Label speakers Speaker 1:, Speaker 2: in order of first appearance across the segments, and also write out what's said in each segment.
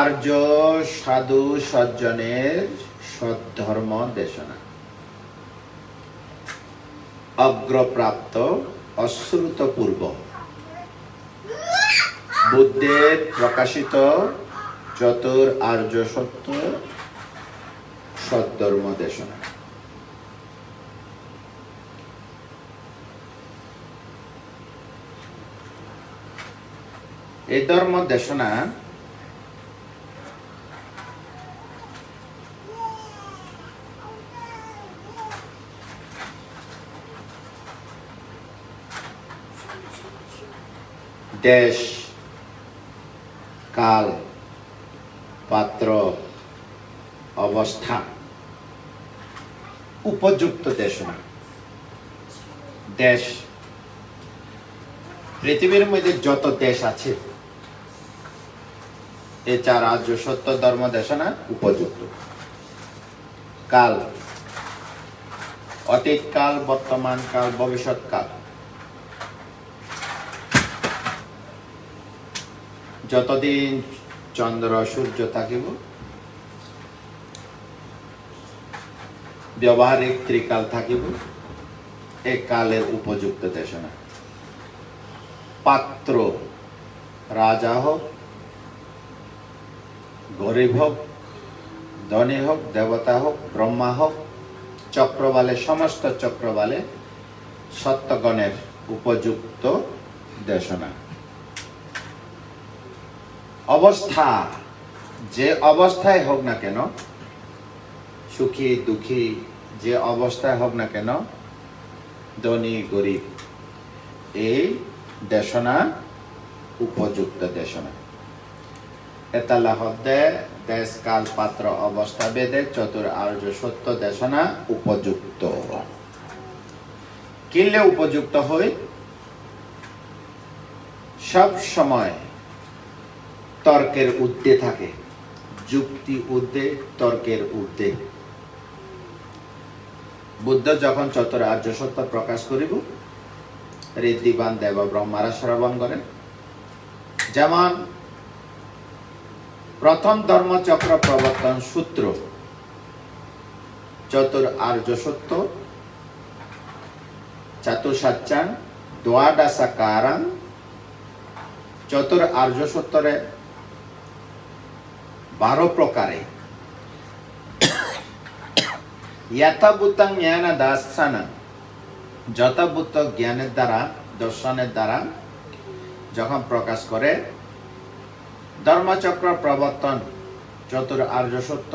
Speaker 1: আর্য সাধু সজ্জনের সদ্ধর্ম দেশনা, অগ্রপ্রাপ্ত অশ্রুতপূর্ব বুদ্ধের প্রকাশিত চতুর আর্য সত্য সদ্ধর্ম দেশনা। এই ধর্ম দেশনা দেশ, কাল, পাত্র, অবস্থা উপযুক্ত দেশনা। দেশ, পৃথিবীর মধ্যে যত দেশ আছে এই চার আর্য সত্য ধর্ম দেশনা উপযুক্ত। কাল, অতীত কাল, বর্তমান কাল, ভবিষ্যৎ কাল, যতদিন চন্দ্র সূর্য থাকিব ব্যবহারিক ত্রিকাল থাকিব, এ কালের উপযুক্ত দেশনা। পাত্র, রাজা হোক, গরিব হোক, ধনী হোক, দেবতা হোক, ব্রহ্মা হোক, চক্রবালে, সমস্ত চক্রবালে সত্যগণের উপযুক্ত দেশনা। অবস্থা, যে অবস্থায় হোক না কেন, সুখী দুঃখী যে অবস্থায় হোক না কেন, ধনী গরিব, এই দেশনা উপযুক্ত দেশনা। এতালা হদ্দে দেশ কাল পাত্র অবস্থা বেদে চতুর আর্য সত্য দেশনা উপযুক্ত। কিনলে উপযুক্ত হই সব সময় তর্কের ঊর্ধ্বে থাকে, যুক্তি ঊর্ধ্বে, তর্কের ঊর্ধ্বে। বুদ্ধ যখন চতুর আর্য সত্য প্রকাশ করিব, ঋদ্ধিবান দেব ব্রহ্মারা শ্রবণ করেন। যেমন প্রথম ধর্মচক্র প্রবর্তন সূত্র চতুর আর্য সত্য চাতুসাচ্চাং দ্বাদশাকারাং, চতুর আর্য সত্যরে 12 প্রকারে যথাভূতং জ্ঞান দার্শন, যথাভূত জ্ঞানের দ্বারা, দর্শনের দ্বারা যখন প্রকাশ করে, ধর্মচক্র প্রবর্তন চতুর আর্য সত্য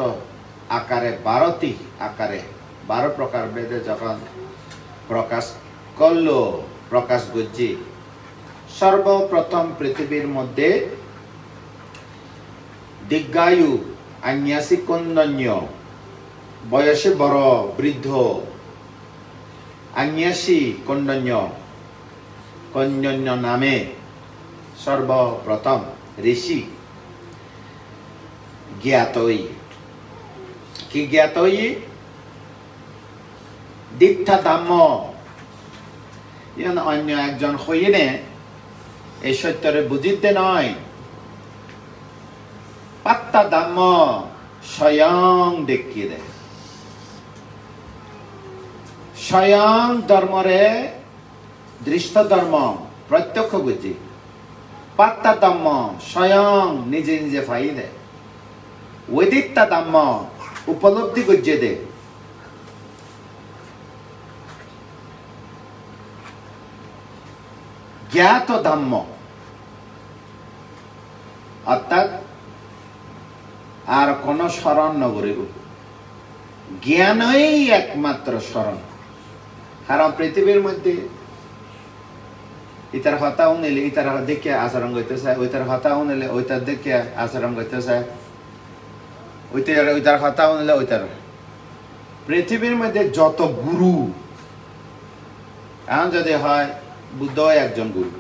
Speaker 1: আকারে 12টি আকারে 12 প্রকার বেদে যখন প্রকাশ করল, প্রকাশ গুজ্জি সর্বপ্রথম পৃথিবীর মধ্যে দীর্ঘায়ু, আন্যাসী কন্যন্য, বয়সে বড় বৃদ্ধ, আন্যাসী কন্যন্য, কন্যন্য নামে সর্বপ্রথম ঋষি জ্ঞাতই। কি জ্ঞাতই? দীক্ষা ধাম্য। অন্য একজন হইনে এই সত্যরে বুঝিতে নয়, পাত্তা ধাম্য স্বয়ং দেখিয়ে দেয়। স্বয়ং ধর্মরে দৃষ্ট ধর্ম প্রত্যক্ষ বুঝি, পাত্তা ধাম্য স্বয়ং নিজে নিজে ফাই দেয়, ওদিত্তা ধাম্য উপলব্ধি গুজ্জে দে। জ্ঞাত ধাম্য অর্থাৎ আর কোন স্মরণ নগরিব, জ্ঞানই একমাত্র স্মরণ। কারণ পৃথিবীর মধ্যে ইতার হতাও নিলে ইতার দেখে আচরণ করতে চায়, ওইটার হতাও নিলে ওইটার দেখে আচরণ করতে চায়, ওইটার হতাও নিলে ওইটার। পৃথিবীর মধ্যে যত গুরু, এখন যদি হয় বুদ্ধ একজন গুরু,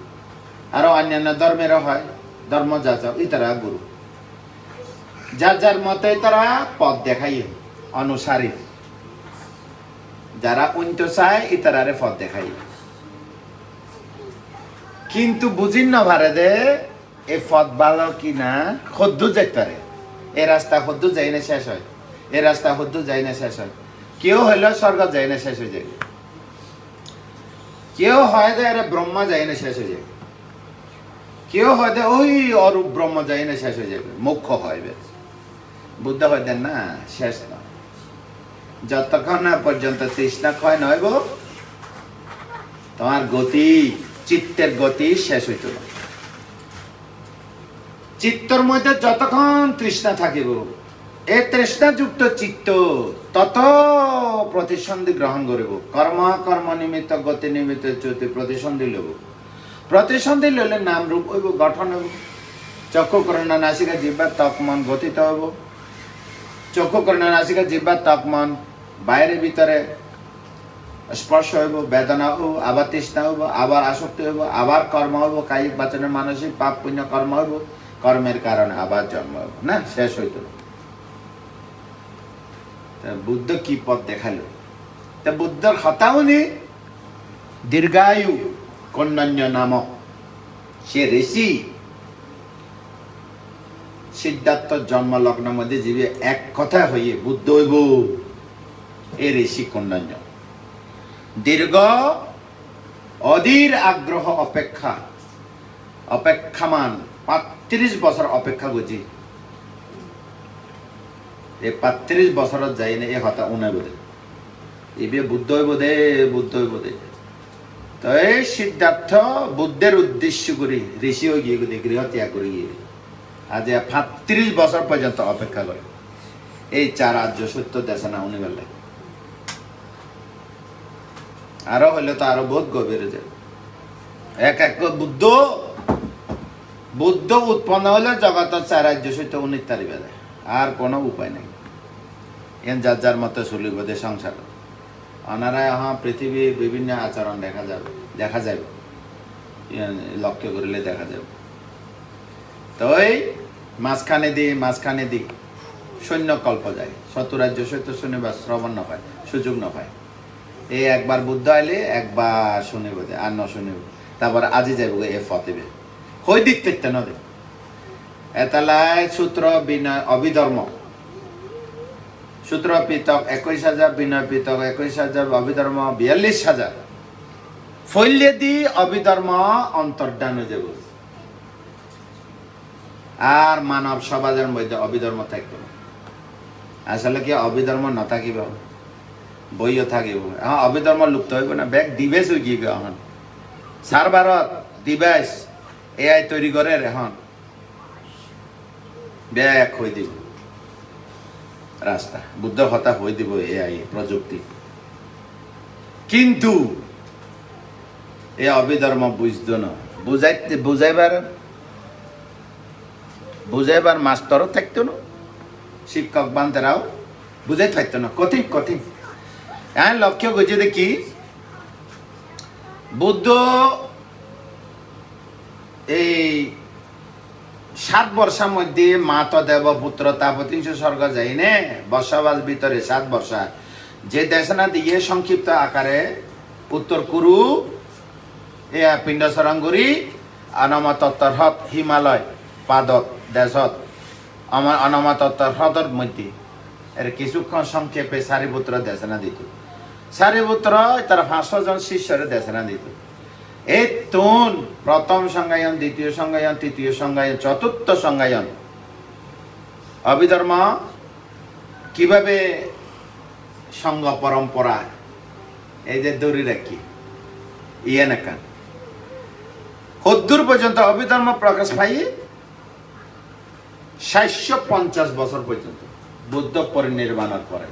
Speaker 1: আরো অন্যান্য ধর্মেরও হয় ধর্মযাজক, ইতারা গুরু, যার যার মতে তারা পথ দেখাই অনুসারী, যারা উন্নত চায় ইতারারে পথ দেখাই। কিন্তু বুঝিন না ভারে দে এই পথ ভালো কিনা খদ্দু যেতে পারে। এই রাস্তা হদ্দু যাই না শেষ হয়, এই রাস্তা হদ্দু যাই না শেষ হয়। কেউ হইলেও স্বর্গ যাই না শেষ হয়ে যায়, কেউ হয় যে আরে ব্রহ্মা যাই না শেষ হয়ে যায়, কেউ হয় যে ওই অরূপ ব্রহ্ম যাই না শেষ হয়ে যাবে, মুখ্য হয়। বুদ্ধ হইতেন না শেষ না, যতক্ষণ না পর্যন্ত তৃষ্ণা ক্ষয় নয় গো তোমার গতি, চিত্তের গতি শেষ হইত না। চিত্তর মধ্যে যতক্ষণ তৃষ্ণা থাকিব, এই তৃষ্ণাযুক্ত চিত্ত তত প্রতিসন্ধি গ্রহণ করিব। কর্ম কর্ম নিমিত্ত গতি নিমিত্ত চ্যুতি প্রতিসন্ধি লব, প্রতিসন্ধি লইলে নাম রূপ হইব, গঠন হইব। চক্ষু কর্ণ নাসিকা জিহ্বা ত্বক মন গঠিত হইব, চক্ষু কর্ণ নাসিকা জিহ্বা ত্বক মন বাইরে ভিতরে স্পর্শ হইব, বেদনা হইব, আবার তৃষ্ণা হইব, আবার আসক্তি হইব, আবার কর্ম হইব, কায়িক বাচনের মানসিক পাপ পুণ্য কর্ম হইব, কর্মের কারণে আবার জন্ম হইব, না শেষ হইত না। বুদ্ধ কি পথ দেখালো? তা বুদ্ধর হতাউনি দীর্ঘায়ু কন্যান্য নামক সে ঋষি সিদ্ধার্থ জন্ম লগ্নের মধ্যে জীবে এক কথা হইয়ে বুদ্ধ হইব। এ ঋষি কন্যান্য দীর্ঘ অধীর আগ্রহ অপেক্ষা অপেক্ষামান ৩৫ বছর অপেক্ষা বুঝি, এই ৩৫ বছরত যাই না এ হতা উনাই বোধে এবে বুদ্ধ হইব দে, বুদ্ধ হইব দে। তো এই সিদ্ধার্থ বুদ্ধের উদ্দেশ্য করি ঋষি হয়ে গিয়ে গৃহ ত্যাগ করে গিয়ে আজ ৩৫ বছর পর্যন্ত অপেক্ষা করে এই ৪ আর্য সত্য দেশনা উনি বেলা। আরো হইলে তো আরো বহুত গভীরে যায়। এক এক বুদ্ধ বুদ্ধ উৎপন্ন হলে জগতের ৪ আর্য সত্য উনি তারি বেলায়, আর কোনো উপায় নেই। এন যার যার মতো চলিব দে সংসার। ওনারা পৃথিবীর বিভিন্ন আচরণ দেখা যাবে, লক্ষ্য করিলে দেখা যাবে। তো এই মাঝখানে দি সৈন্য কল্প যায়, শত্রুরাজ্য সৈত্য শুনিবার শ্রবণ ন পায়, সুযোগ ন পায়। এই একবার বুদ্ধ আইলে একবার শুনিব দে, আর ন শুনিব, তারপর আজি যাইব এ ফতেবে হই দিক দেখতে ন দে। এতালায় সূত্র বিনয় অভিধর্ম, সূত্র পিতক ২১,০০০, বিনয় পিতক ২১,০০০, অভিধর্ম ৪২,০০০। ফৈল্যে দি অভিধর্ম অন্তর্ধান হয়ে যাব, আর মানব সমাজের মধ্যে অভিধর্ম থাকবে না। আসলে কি অভিধর্ম ন থাকিব, বইও থাকিব। হ্যাঁ অভিধর্ম লুপ্ত হইব না, ব্যাগ ডিভাইস হয়ে গিয়ে এখন সার্ভারত ডিভাইস এআই তৈরি করে এখন ব্যাগ হয়ে দিব রাস্তা, বুদ্ধ হতা হয়ে দিব এআই প্রযুক্তি। কিন্তু এ অভিধর্ম বুঝতো না, বুঝাইবার মাস্টারও থাকতো না, শিক্ষক বান্ধেরাও বুঝাই থাকতো না, কঠিন। হ্যাঁ লক্ষ্য করছে দেখি বুদ্ধ এই ৭ বর্ষার মধ্যে মাত দেব পুত্র তাপতিংশ স্বর্গ যাই নে বর্ষাবাস ভিতরে ৭ বর্ষা যে দেশনা দিয়ে সংক্ষিপ্ত আকারে উত্তর কুরু এ পিণ্ড সরঙ্গুরি অনমতত্তর হ্রদ হিমালয় পাদত দেশত অনমতত্তর হ্রদর মধ্যে এর কিছুক্ষণ সংক্ষেপে সারিপুত্র দেশনা দিত। সারিপুত্র তার ৫০০ জন শিষ্যরে দেশনা দিত। এই তুন প্রথম সংজ্ঞায়ন, দ্বিতীয় সংজ্ঞায়ন, তৃতীয় সংজ্ঞায়ন, চতুর্থ সংজ্ঞায়ন অভিধর্ম কিভাবে সঙ্গ পরম্পরা এই যে দৌড়ি রাখি ইয়ে নাকা হদ্দূর পর্যন্ত অভিধর্ম প্রকাশ পাই ৭৫০ বছর পর্যন্ত বুদ্ধ পরিনির্বাণের পরে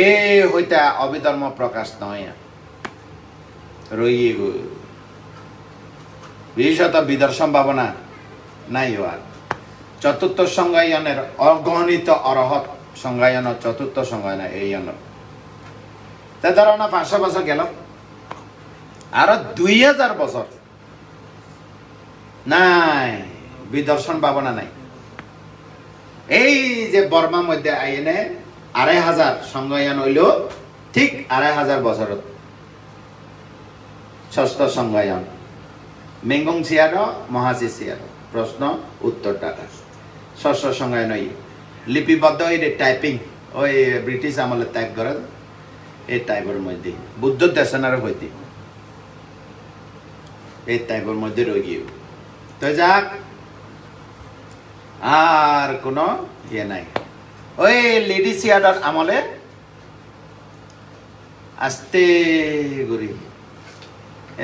Speaker 1: এ হইতা অভিধর্ম প্রকাশ নয় রইয়ে গো বিশেষত বিদর্শন ভাবনা নাই হওয়ার। চতুর্থ সংজ্ঞায়নের অগণিত অরহত সংজ্ঞায়ন, চতুর্থ সংজ্ঞায়ন এই তা ধরো না ৫০০ বছর গেল, আরো ২০০০ বছর নাই বিদর্শন ভাবনা নাই। এই যে বর্মার মধ্যে আইনে ২৫০০ সংজ্ঞায়ন হইল, ঠিক ২৫০০ বছরত ষষ্ঠ সংজ্ঞায়ন মেঙ্গং সিয়ার মহাশি সিয়ার প্রশ্ন উত্তর টাকা শস্য সংজ্ঞায় নয় লিপিবদ্ধ এই টাইপিং ওই ব্রিটিশ আমলে ত্যাগ করে এই টাইপের মধ্যে বুদ্ধ দেশনার হইতে এই টাইপের মধ্যে রয়ে গিয়ে তো যাক আর কোনো ইয়ে নাই ওই লেডি সিয়াডার আমলে আস্তে করি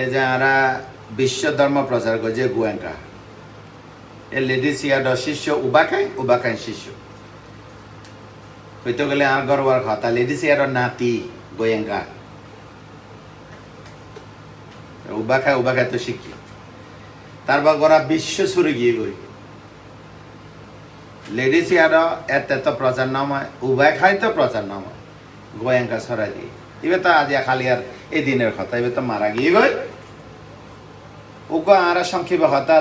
Speaker 1: এই যারা বিশ্ব ধর্ম প্রচার করছে গোয়েঙ্কা এই লেডি সিয়াডার শিষ্য উবাকাই শিষ্য হইতে গেলে আর গর্বার কথা লেডি সিয়াডার নাতি গোয়েঙ্কা উবাকায় তো শিখি তারপর গোরা বিশ্ব সুরে গিয়ে গই লেডি সিয়াডার এত তো প্রচার নাম হয় উবাকায় তো প্রচার নাম হয় গোয়েঙ্কা ছড়াই দিয়ে এবার তো আজ খালি আর এই দিনের কথা এবার তো মারা গিয়ে গই উগো আর সংক্ষেপে কথা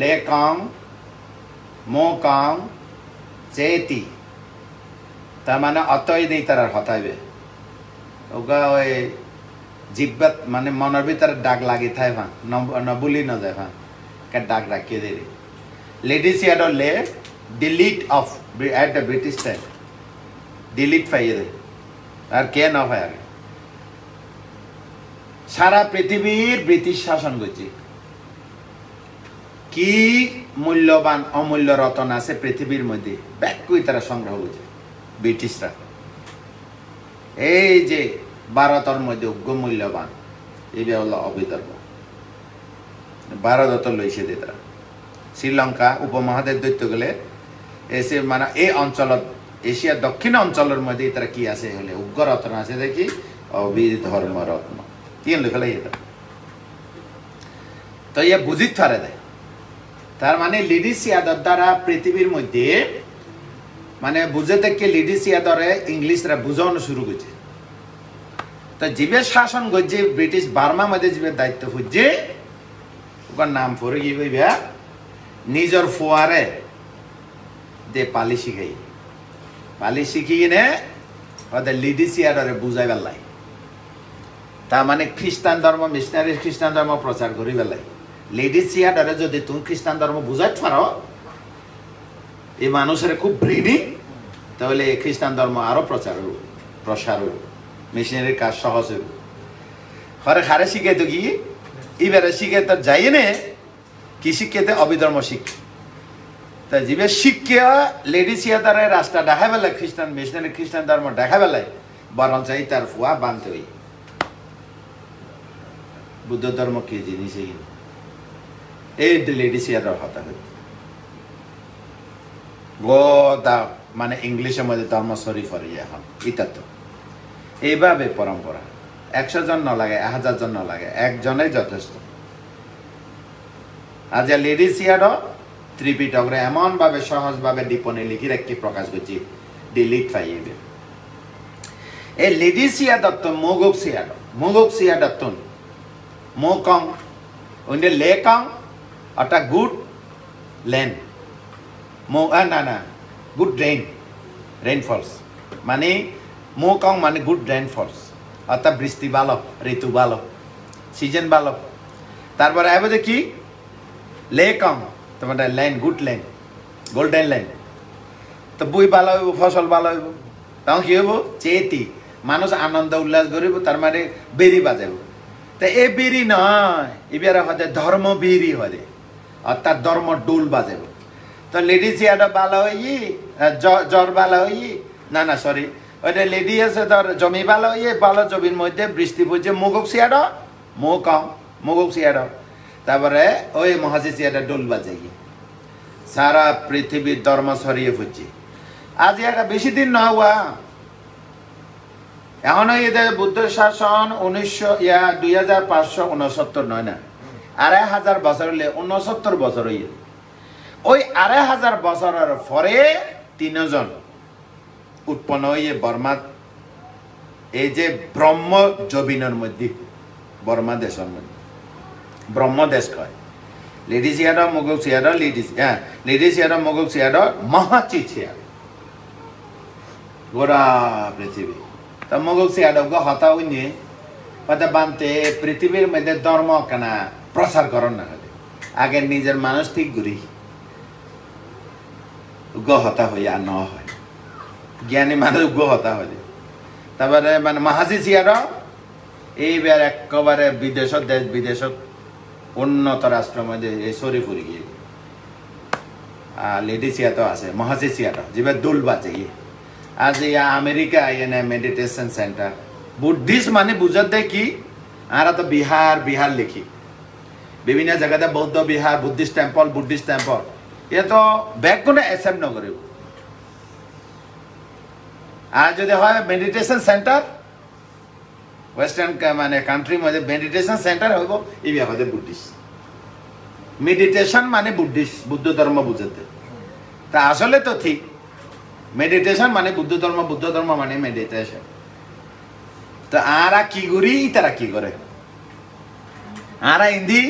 Speaker 1: লে কং মো কং চেতি তার মানে অতই দেই তার হতাইবে ওগা ওই জিব্বাত মানে মনের ভিতরে ডাক লাগি থাই ভা নবুলি ন যায় ভা কে ডাক রাখিয়ে দে লেডি সিয়াডো লে delete of at the British time delete পাইয়ে দে আর কে না হয় আগে সারা পৃথিবীর ব্রিটিশ শাসন করছে কি মূল্যবান অমূল্য রতন আছে পৃথিবীর মধ্যে ব্যাকুই তারা সংগ্রহ করছে ব্রিটিশরা এই যে ভারতের মধ্যে উগ্র মূল্যবান এইটা হলো অবিদর্ভ ভারত লইছে দিয়ে তারা শ্রীলঙ্কা উপমহাদেশ দৈত্য গেলে এসে মানে এই অঞ্চলত এশিয়ার দক্ষিণ অঞ্চলের মধ্যে তারা কি আছে হলে উগ্র রত্ন আছে দেখি অবিধর্ম রত্ন কি লেখা এটা তো ইয়ে বুঝিত পারে দেয় তার মানে লেডি সিয়াদর দ্বারা পৃথিবীর মধ্যে মানে বুঝে দেখে লেডি সিয়াদরে ইংলিশরা বুঝানো শুরু করছে তো জীবে শাসন করছে ব্রিটিশ বার্মা মধ্যে জীবের দায়িত্ব খুঁজছে ওর নাম পরে কি ভাইবা নিজের ফোয়ারে দে পালি শিখি নে ওদের লেডি সিয়াদরে বুঝাই বেলাই তার মানে খ্রিস্টান ধর্ম মিশনারি খ্রিস্টান ধর্ম প্রচার করি বেলাই লেডি সিয়াডারে যদি তুমি খ্রিস্টান ধর্ম বুঝাইতে পারো এই মানুষের খুব ব্রিডি তাহলে খ্রিস্টান ধর্ম আরো প্রসার হইব মিশনারির কাজ সহজ হইব হরে খারে শিখে তো কি এবারে শিখে তো যাই নে কি শিখে অবিধর্ম শিখ তা জীবে শিক্ষা লেডি সিয়াদারে রাস্তা দেখা বেলায় খ্রিস্টান মিশনারি খ্রিস্টান ধর্ম দেখা বেলায় বরং চাই তার ফুয়া বানতে হই বুদ্ধ ধর্ম কি জিনিস এই লেডি সিয়াদার হতা হইতে গোদা মানে ইংলিশের মধ্যে ধর্ম শরীফ এখন ইতা তো এইভাবে পরম্পরা 100 জন না লাগে 1000 জন না লাগে একজনেই যথেষ্ট আজ লেডি সিয়াডো ত্রিপিটকরে এমন ভাবে সহজ ভাবে ডিপনে লিখি রাখি প্রকাশ করছি ডিলিট পাইবে এই লেডি সিয়াদত্ত মোগক সিয়াদত্ত মোকং ওইটা লেকং অর্থাৎ গুড ল্যান্ড না গুড রেইনফলস মানে মোকং মানে গুড রেইনফলস অর্থাৎ বৃষ্টি ভালো ঋতু ভালো সিজন ভালো তারপরে আইব কি লেকং তোমার land good land golden land তো বই ভালো হইব ফসল ভালো হইব তখন কি হইব চেতি মানুষ আনন্দ উল্লাস করিব তার মানে বেরি বাজাব তা এ বেরি নয় এবারে হতে ধর্ম বেরি হয় অর্থাৎ ধর্ম ডোল বাজাব তো লেডি সিয়াটা ভালো হই জ্বর ভালো হই না সরি ওইটা লেডি আছে ধর জমি ভালো হই ভালো জমির মধ্যে বৃষ্টি পড়ছে মুগক সিয়াটা মুগক সিয়াটা তারপরে ওই মহাজি সিয়াটা ডোল বাজে সারা পৃথিবীর ধর্ম ছড়িয়ে পড়ছে আজ একটা বেশি দিন না হওয়া এখন এদের বুদ্ধ শাসন 2569 নয় না 2500 বছর হলে 69 বছর হইয়ে ওই 2500 বছরের পরে 3 জন উৎপন্ন হইয়ে বর্মা এই যে ব্রহ্ম জবিনের মধ্যে বর্মা দেশের মধ্যে ব্রহ্ম দেশ কয় লেডি সিয়াডা মোগল সিয়াডা লেডি সিয়াডা মোগল সিয়াডা মহাচি সিয়াডা গোরা পৃথিবী তা মোগল সিয়াডা হতা হইনি হয়তো বানতে পৃথিবীর মধ্যে ধর্ম কেনা প্রচার করেন না আগে নিজের মানুষ ঠিক ঘুরি উগ্র হতা হই আর ন হয় জ্ঞানী মানুষ উগ্র হতা হয় তারপরে মানে মাহাজি সিয়ার এইবার একেবারে বিদেশত দেশ বিদেশত উন্নত রাষ্ট্রের মধ্যে এই সরি ফুরি গিয়ে লেডি সিয়াতো আছে মহাজি সিয়াটো যেবার দোল বাজে গিয়ে আজ ইয়া আমেরিকা এনে মেডিটেশন সেন্টার বুদ্ধিস্ট মানে বুঝত দেয় কি আর তো বিহার বিহার লিখি বিভিন্ন জায়গাতে বৌদ্ধ বিহার বুদ্ধিস্ট টেম্পল এ তো ব্যাক কোনো অ্যাকসেপ্ট নকরে আর যদি হয় মেডিটেশন সেন্টার ওয়েস্টার্ন মানে কান্ট্রি মধ্যে মেডিটেশন সেন্টার হইব এই হচ্ছে বুদ্ধিস্ট মেডিটেশন মানে বুদ্ধিস্ট বুদ্ধ ধর্ম বুঝতে তা আসলে তো ঠিক মেডিটেশন মানে বুদ্ধ ধর্ম মানে মেডিটেশন তো আরা কি করি তারা কি করে আরা ইন্দি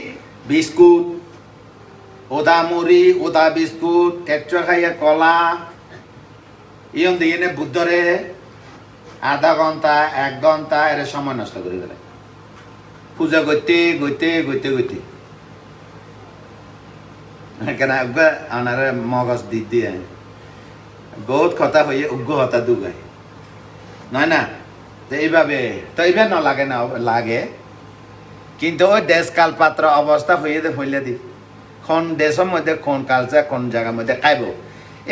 Speaker 1: বিস্কুট ওদা মুড়ি ওদা বিস্কুট কেঁচুয়া খাইয়া কলা ইয়ন দিয়ে বুদ্ধরে আধা ঘন্টা 1 ঘন্টা এর সময় নষ্ট করে দিলে পূজা করতে গইতে কেন আনারে মগজ দিয়ে বহুত কথা হয়ে উগ্র হতা দুগায় নয় না তো এইভাবে তো এইভাবে না লাগে না লাগে কিন্তু ওই দেশ কাল পাত্র অবস্থা হইলে দি কোন দেশের মধ্যে কোন কালচার কোন জায়গার মধ্যে খাইব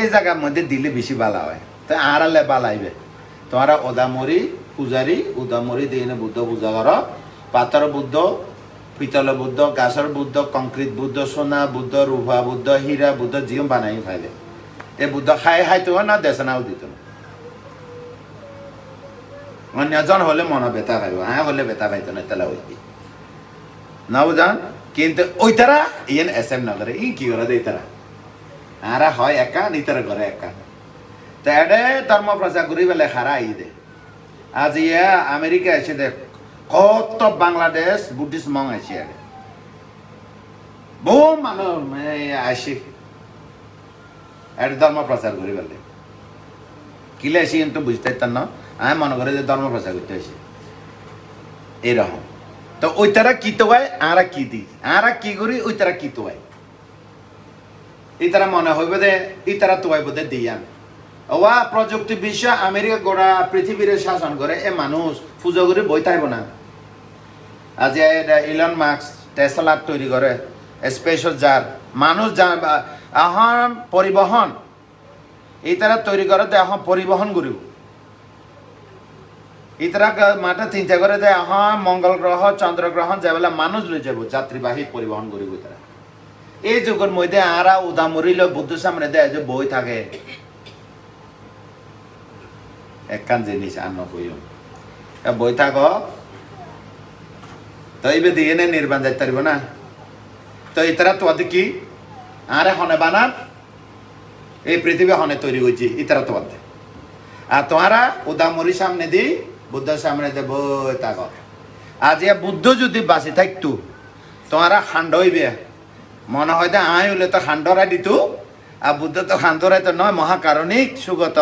Speaker 1: এই জায়গার মধ্যে দিলে বেশি বালা হয় তো আড়ালে বালাইবে তোমরা ওদামরি পূজারি উদামরি দিয়ে বুদ্ধ পূজা কর পাথর বুদ্ধ পিতল বুদ্ধ গাছর বুদ্ধ কংক্রিট বুদ্ধ সোনা বুদ্ধ রূপা বুদ্ধ হীরা বুদ্ধ জিও বানাই খাইলে এই বুদ্ধ খাই খাইতো না দেশনাও দিত না অন্যজন হলে মন বেতা খাইব হলে বেতা খাইতো না তেলা হইতি না বুঝান কিন্তু ওই তারা ইয়েন এসএম না করে ই কি করে দেই তারা আরা হয় একা নিতারা করে একা তো এডে ধর্ম প্রচার করি বেলে খারা আই দে আজ ইয়া আমেরিকা এসে দেখ কত বাংলাদেশ বুদ্ধিস্ট মং আছে এডে বহু মানুষ আসি এডে ধর্ম প্রচার করি বেলে কিলে আসি কিন্তু বুঝতে পারতাম না আমি মনে করে যে ধর্ম প্রচার করতে আসি এরকম তো ওই তারা কি তো হয় আরা কি দি আরা কি করি ওই তারা কি তো হয় এই তারা মনে হইবে দে এই তারা তো হয় বোধে দিয়ান ওয়া প্রযুক্তি বিশ্ব আমেরিকা গোড়া পৃথিবীর শাসন করে এ মানুষ পুজো করে বই থাকবো না আজ ইলন মাস্ক টেসলা তৈরি করে স্পেশাল যার মানুষ এখন পরিবহন এই তারা তৈরি করে এখন পরিবহন করিব ইতারা মাঠে চিন্তা করে যে এখন মঙ্গল গ্রহ চন্দ্র গ্রহ যেবেলা মানুষ লই যাব যাত্রীবাহী পরিবহন করিব তারা এই যুগের মধ্যে আরা উদামরিল বুদ্ধ সামনে দেয় যে বই থাকে একখান জিনিস আর নকইও বই থাক তো এইবে দিয়ে নে নির্বাণ যাইতে পারব না তো ইতারা তো কি আরে হনে বানার এই পৃথিবী হনে তৈরি হয়েছে ইতারা তো আর তোমারা উদামরি সামনে দি বুদ্ধের সামনে দে বই থাক আজ বুদ্ধ যদি বাঁচি থাকতো তোমারা খান্ড হইবে মনে হয় যে আয় হলে তো খান্ডরা দিত আর বুদ্ধ তো খান্ডরাই তো নয় মহাকারণিক সুগত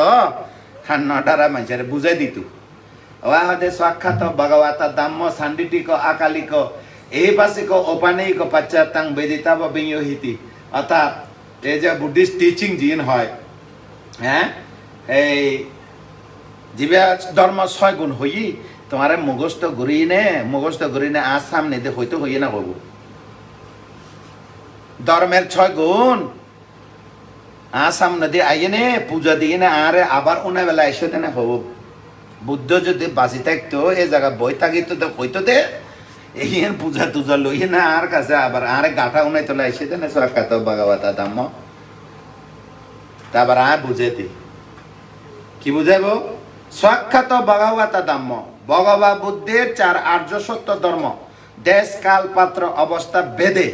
Speaker 1: খান্ডারা মানুষের বুঝাই দিত ওয়া হদে সাক্ষাৎ ভগবতা দাম্য সান্ডিটিক আকালিক এই বাসিক অপানিক পাশ্চাত্যাং বেদিতা বা বিয়োহিতি অর্থাৎ এই যে বুদ্ধিস্ট টিচিং জিন হয় হ্যাঁ এই জীবে ধর্ম 6 গুণ হই তোমার মুখস্থ ঘুরিয়ে নে আজ সামনে দে হইতে হইয়ে না হবো ধর্মের 6 গুণ আজ সামনে দিয়ে আইয়ে নে পূজা দিয়ে না আরে আবার উনা বেলা এসে না হবো বুদ্ধ যদি বাঁচি থাকতো এই জায়গা বই থাকিত হইতো দে এই পূজা টুজা লইয়ে না আর কাছে আবার আরে গাঁঠা উনাই তোলা এসে না সাক্ষাৎ ভগবতা দাম্য তারপর আর বুঝে দি কি বুঝাইবো সাক্ষাৎ ভগবতা দাম্য ভগবা বুদ্ধের 4 আর্য সত্য ধর্ম দেশ কাল পাত্র অবস্থা ভেদে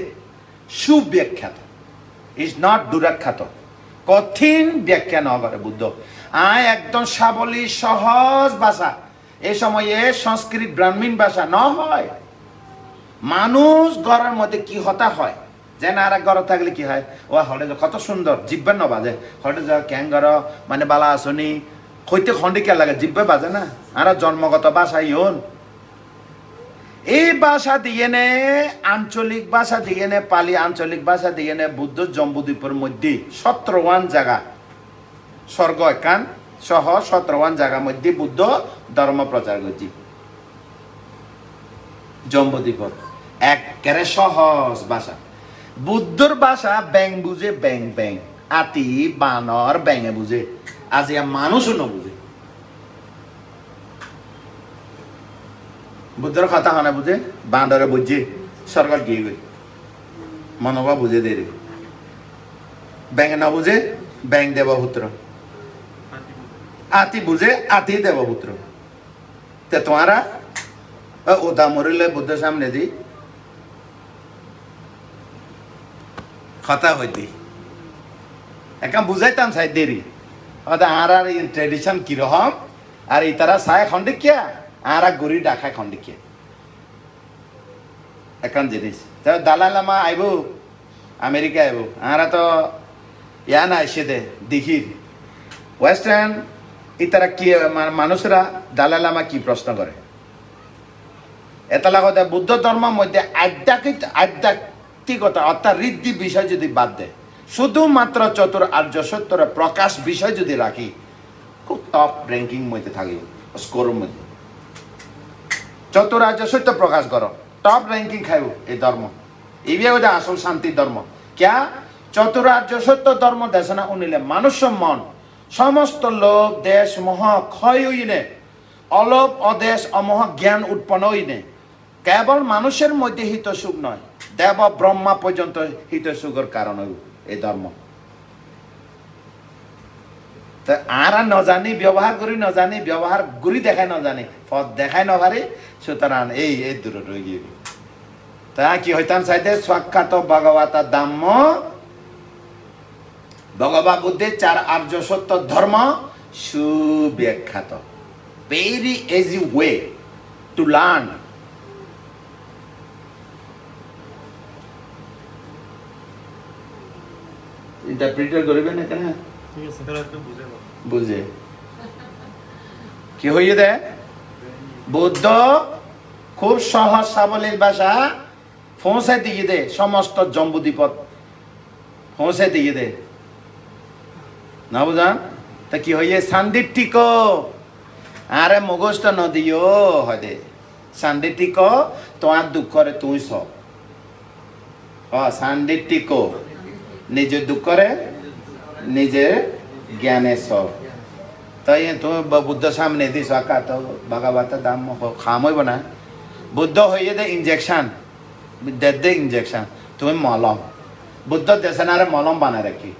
Speaker 1: সুব্যাখ্যাত ইজ নট দুরাখ্যাত কঠিন ব্যাখ্যা ন করে বুদ্ধ আয় একদম সাবলী সহজ ভাষা এই সময়ে সংস্কৃত ব্রাহ্মীণ ভাষা ন হয় মানুষ ঘরের মধ্যে কি হতা হয় যে না আর ঘর থাকলে কি হয় ও হলে কত সুন্দর জিব্বে ন বাজে হলে যা ক্যাং ঘর মানে বালা আসনি হইতে খন্ডিকা লাগে জিব্বে বাজে না আর জন্মগত ভাষা ইয়ন এই ভাষা দিয়ে নে আঞ্চলিক ভাষা দিয়ে নে পালি আঞ্চলিক ভাষা দিয়ে নে বুদ্ধ জম্বুদ্বীপের মধ্যে 17 জায়গা স্বর্গ একান সহ 17 জায়গার মধ্যে বুদ্ধ ধর্ম প্রচার করছি জম্বুদ্বীপত একেবারে সহজ ভাষা বুদ্ধর ভাষা ব্যাং বুঝে ব্যাং ব্যাং আতি বানর ব্যাঙে বুঝে আজিয়া মানুষও নবুঝে বুদ্ধর কথা হনে বুঝে বান্দরে বুঝে সরকার গিয়ে গই মনোবা বুঝে দে রে ব্যাঙে না বুঝে ব্যাং দেবপুত্র আতি বুঝে আতি দেবপুত্র তে তোমারা ওদা মরিলে বুদ্ধ সামনে দি কথা হইতি একা বুঝাইতাম সাই দেরি আর ট্রেডিশন কিরকম আর এই তারা সায় খন্ডিকিয়া আর গড়ি ডাকায় খন্ডিকিয়া এখন জিনিস দালাই লামা আইব আমেরিকা আইব আর তো ইয়া না এসে দে দিঘির ওয়েস্টার্ন এই তারা কি মানুষরা দালাই লামা কি প্রশ্ন করে এটা লাগতে বুদ্ধ ধর্মের মধ্যে আধ্যাত্মিকতা অর্থাৎ ঋদ্ধি বিষয় যদি বাদ দেয় শুধুমাত্র চতুর আর্য সত্যর প্রকাশ বিষয় যদি রাখি খুব টপ র্যাঙ্কিং মধ্যে থাকি স্কোরের মধ্যে চতুর আর্য সত্য প্রকাশ করো টপ র্যাঙ্কিং খাইব এই ধর্ম এই হচ্ছে আসল শান্তির ধর্ম ক্যা চতুর আর্য সত্য ধর্ম দেশনা উনিলে মানুষ মন সমস্ত লোক দেশ মহ ক্ষয় হইনে অলোপ অদেশ অমহ জ্ঞান উৎপন্ন হইনে কেবল মানুষের মধ্যে হিত সুখ নয় দেব ব্রহ্মা পর্যন্ত হিত সুখের কারণ এই ধর্ম আর নজানি ব্যবহার করি নজানি ব্যবহার করি দেখায় নজানি পথ দেখায় নভারে সুতরাং এই দূরে রয়ে গিয়ে তা কি হইতাম চাইতে সাক্ষাৎ ভগবতা দাম্য ভগবা বুদ্ধে 4 আর্য সত্য ধর্ম সুব্যাখ্যাত very easy way to learn interpreter করবেন না কেন বুঝে কি হইয়ে দে বুদ্ধ খুব সহজ সাবলীল ভাষা পৌঁছে দিয়ে দে সমস্ত জম্বুদ্বীপত পৌঁছে দিয়ে দে না বুঝান তা কি হইয়ে সান্দিটিক আরে মগজটা নদীও হয় দে সান্দিটিক তোমার দুঃখ করে তুই সব সান্দিটিক নিজের দুঃখ করে নিজের জ্ঞানে সব তাই তুমি বুদ্ধ সামনে দিস আকা তো ভগবতা দাম খাম হইব না বুদ্ধ হইয়ে দে ইঞ্জেকশন দে ইঞ্জেকশন তুমি মলম বুদ্ধ দেশে না মলম বানায় রাখি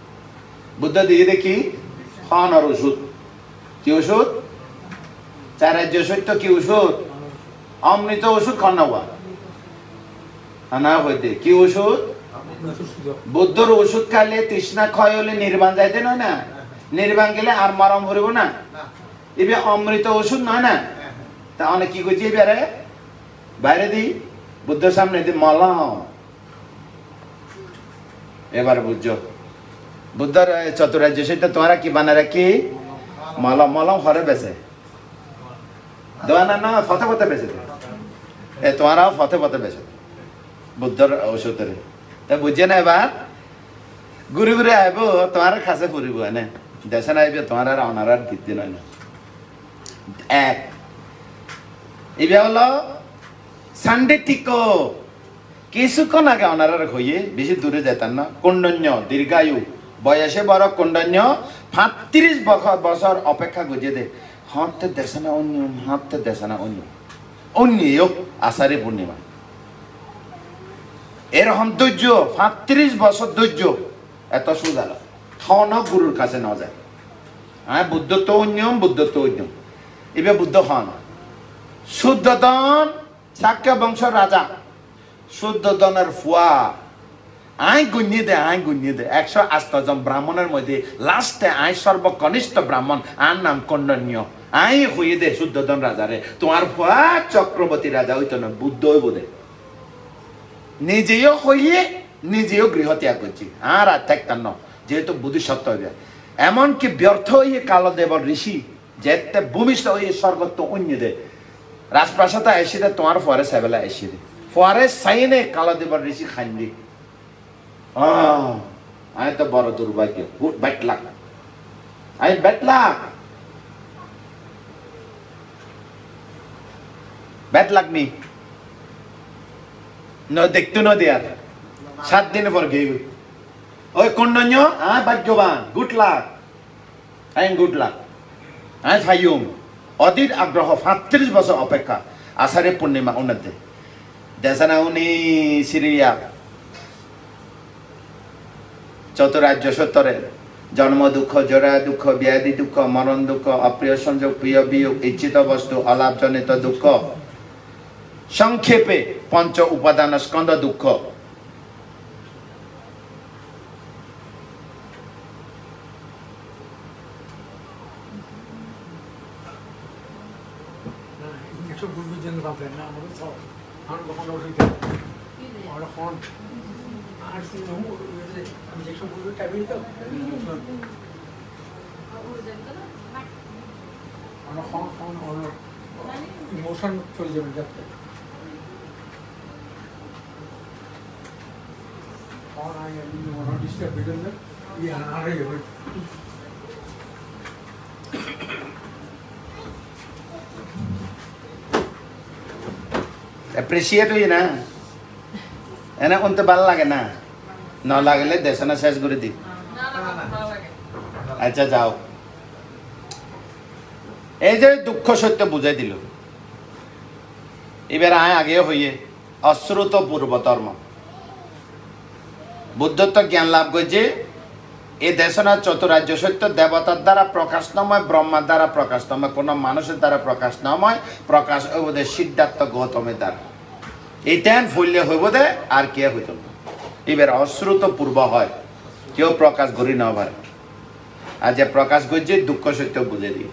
Speaker 1: বুদ্ধ দিয়ে দেখি খন আর ওষুধ কি ওষুধ 4 আর্য সত্য কি ওষুধ অমৃত ওষুধ খন না হইতে কি ওষুধ বুদ্ধর ওষুধ খাইলে তৃষ্ণা ক্ষয় হলে নির্বাণ যাইতে নয় না নির্বাণ গেলে আর মরম ভরিব না এবার অমৃত ওষুধ নয় না তা অনেক কি করছি এবারে বাইরে দি বুদ্ধ সামনে দি মলম এবার বুঝছো বুদ্ধর চতুরার্য সেটা তোমরা কি বানা রাখি মলম মলম হরে বেছে দোয়ানা না ফতে ফতে বেছে তোমরাও ফতে ফতে বেছে বুদ্ধর ঔষধের তা বুঝছে না এবার ঘুরে ঘুরে আইব তোমার কাছে ফুরিব এনে দেশে না আইবে তোমার আর অনার আর দিতে নয় না এক এবার হলো সানডে টিকো কিছুক্ষণ আগে অনার হইয়ে বেশি দূরে যেতেন না কন্ডন্য দীর্ঘায়ু বয়সে বড় কন্ডন্য 35 বছর অপেক্ষা গুজে দে হাতে দেশে না অন্য হাতে দেশে না অন্য অন্য আষাঢ়ী পূর্ণিমা এরকম ধৈর্য 35 বছর ধৈর্য এত সোজা খাওয়ানো গুরুর কাছে না যায় হ্যাঁ বুদ্ধ তো অন্যম বুদ্ধ তো অন্যম এবার বুদ্ধ হন শুদ্ধোধন শাক্য বংশ রাজা শুদ্ধোধনের ফুয়া আই গুনিয়ে দে 108 জন ব্রাহ্মণের মধ্যে লাস্টে আই সর্বকনিষ্ঠ ব্রাহ্মণ আর নাম কন্ডন্য আই হইয়ে দে শুদ্ধোধন রাজারে তোমার ফুয়া চক্রবর্তী রাজা হইতো না বুদ্ধ হইব দে নিজেও হইয়ে নিজেও গৃহ ত্যাগ করছি আর থাকতাম না যেহেতু বুদ্ধি সত্য হইবে এমনকি ব্যর্থ হইয়ে কালদেব ঋষি যেতে ভূমিষ্ঠ হইয়ে স্বর্গত্ব অন্য দে রাজপ্রাসাদে এসে দে তোমার ফরে সেবেলা এসে দে ফরে সাইনে কালদেব ঋষি খান্দি আমি তো বড় দুর্ভাগ্য good bad luck I bad luck নি দেখতো না দেয়ার 7 দিন পর গেই ওই কন্যা ভাগ্যবান গুড লাক আই ফাইম অধীর আগ্রহ 35 বছর অপেক্ষা আষাঢ়ে পূর্ণিমা উন্নতে দেশনা উনি সিরিয়া চতুরাজ্য সত্তরের জন্ম দুঃখ জরা দুঃখ ব্যাধি দুঃখ মরণ দুঃখ অপ্রিয় সংযোগ প্রিয় বিয়োগ ইচ্ছিত বস্তু অলাভজনিত দুঃখ সংক্ষেপে পঞ্চ উপাদান স্কন্ধ দুঃখ
Speaker 2: ইমোশন চলে যাবে যাতে और I am not disturb it in ये आ रही है
Speaker 1: অ্যাপ্রিসিয়েট হই না এনে কোনতে ভালো লাগে না না লাগলে দেশনা শেষ করে দি আচ্ছা যাও এই যে দুঃখ সত্য বুঝাই দিল এবার আগে হইয়ে অশ্রুত পূর্ব ধর্ম বুদ্ধত্ব জ্ঞান লাভ করছে এই দেশনা চতুরাজ্য সত্য দেবতার দ্বারা প্রকাশ নময় ব্রহ্মার দ্বারা প্রকাশ নময় কোন মানুষের দ্বারা প্রকাশ নময় প্রকাশ হইব দে সিদ্ধার্থ গৌতমের দ্বারা এইটান ফুললে হইব দে আর কে হইত না এবার অশ্রুত পূর্ব হয় কেউ প্রকাশ করি না পারে আর যে প্রকাশ করছে দুঃখ সত্য বুঝে দিই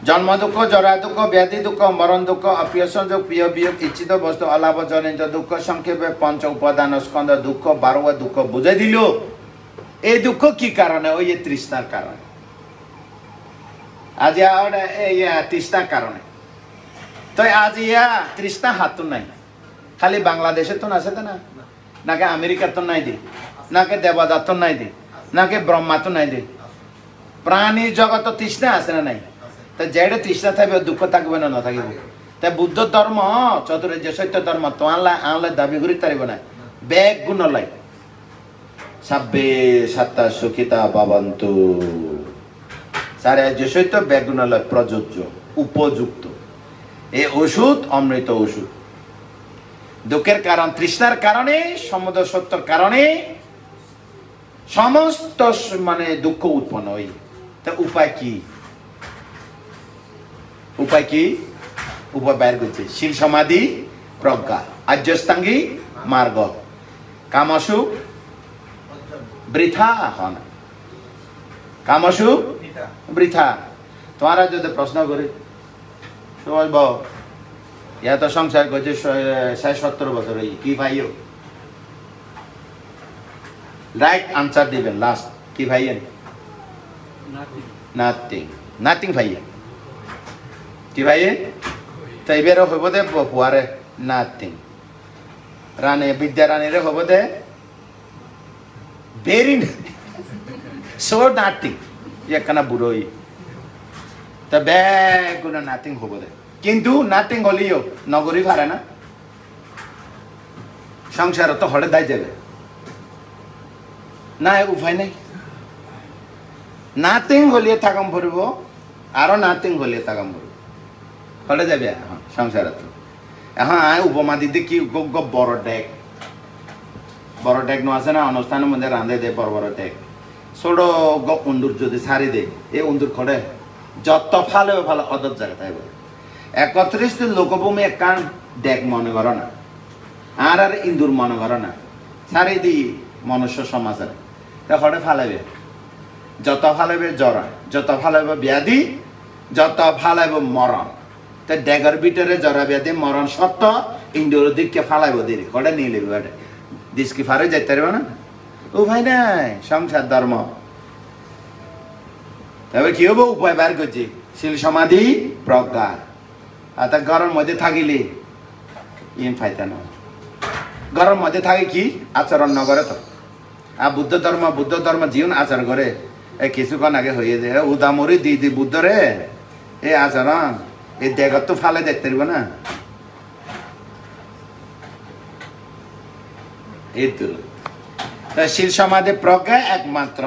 Speaker 1: জন্ম দুঃখ জরা দুঃখ ব্যাধি দুঃখ মরণ দুঃখ অপ্রিয় সংযোগ প্রিয় বিয়োগ ইচ্ছিত বস্তু অলাভজনিত দুঃখ সংক্ষেপে পঞ্চ উপাদান স্কন্ধ দুঃখ 12 দুঃখ বুঝে দিল এই দুঃখ কি কারণে ওই তৃষ্ণার কারণে আজ তৃষ্ণার কারণে তো আজ তৃষ্ণা হাত নাই খালি বাংলাদেশে তো আছে না নাকি আমেরিকার তো নাই দি নাকি দেবদার তো নাই দি নাকি ব্রহ্মা তো নাই দি প্রাণী জগৎ তৃষ্ণা আছে না নাই তা যেটা তৃষ্ণা থাকবে দুঃখ থাকবে না থাকিব তাই বুদ্ধ ধর্ম চতুরাজ্য সত্য ধর্ম তো আনলে দাবি করি তারিব না ব্যাগ গুণ লাই সাব্বে সাত্তা সুখিতা বাবান্তু সারে সত্য ব্যাগ গুণ লয় প্রযোজ্য উপযুক্ত এই ওষুধ অমৃত ওষুধ দুঃখের কারণ তৃষ্ণার কারণে সমুদ্র সত্যর কারণে সমস্ত মানে দুঃখ উৎপন্ন হয় তা উপায় কি উপায় কি উপায় বাইর করছে শিল সমাধি প্রজ্ঞা আর্যস্তাঙ্গী মার্গ কামসু বৃথা হন কামসু বৃথা তোমারা যদি প্রশ্ন করে সবাই বল ইয়া তো সংসার করছে 60-70 বছর কি ভাইও রাইট আনসার দিবেন লাস্ট কি ভাইয়েন নাথিং নাথিং ভাইয়েন কি ভাইয়ে তো এবারও হইব দে পুয়ারে নাথিং রানী বিদ্যা রানীরে হইব দে ভেরি সো নাথিং একখানা বুড়োই তা বেগুনা নাথিং হব দে কিন্তু নাথিং হলিও নগরী পারে না সংসার তো হলে দায় যাবে না উপায় নাই নাথিং হলিয়ে থাকাম পড়ব আরো নাথিং হলিয়ে থাকাম পড়ব হলে যাবে এখন সংসার তো এখন আয় উপমা দিতে কি বড় ডেক নো আছে না অনুষ্ঠানের মধ্যে রাঁধে দে বড় বড় ডেক ছোট উন্দুর যদি সারি দে এই উন্দুর খড়ে যত ফালে ভালো অদর জায়গা থাকবে 31 লোকভূমি একখান ডেক মনে করো না আর ইন্দুর মনে করো না সারি দি মনুষ্য সমাজের খড়ে ফালাইবে যত ফালাইবে জ্বরা যত ফালাইবে ব্যাধি যত ফালাইবে মরণ তো ডেগর ভিতরে জ্বরা ব্যাধি মরণ সত্য ইন্দুর দিককে ফালাইব দিদি খড়ে নিয়ে নেবে এটা দিসকি ফারে যাইতে পারবে না ও ভাই নাই সংসার ধর্ম তবে কি হবো উপায় বার করছি শিল সমাধি প্রজ্ঞা আর তা ঘরের মধ্যে থাকিলে ইন ফাইতা না ঘরের মধ্যে থাকে কি আচরণ নগরে তো আর বুদ্ধ ধর্ম জীবন আচার করে এই কিছুক্ষণ আগে হয়ে যায় উদামরি দি বুদ্ধ রে এই আচরণ এই দেগত তো ফালে দেখতে পারবো না এই তো শিল সমাধি প্রজ্ঞা একমাত্র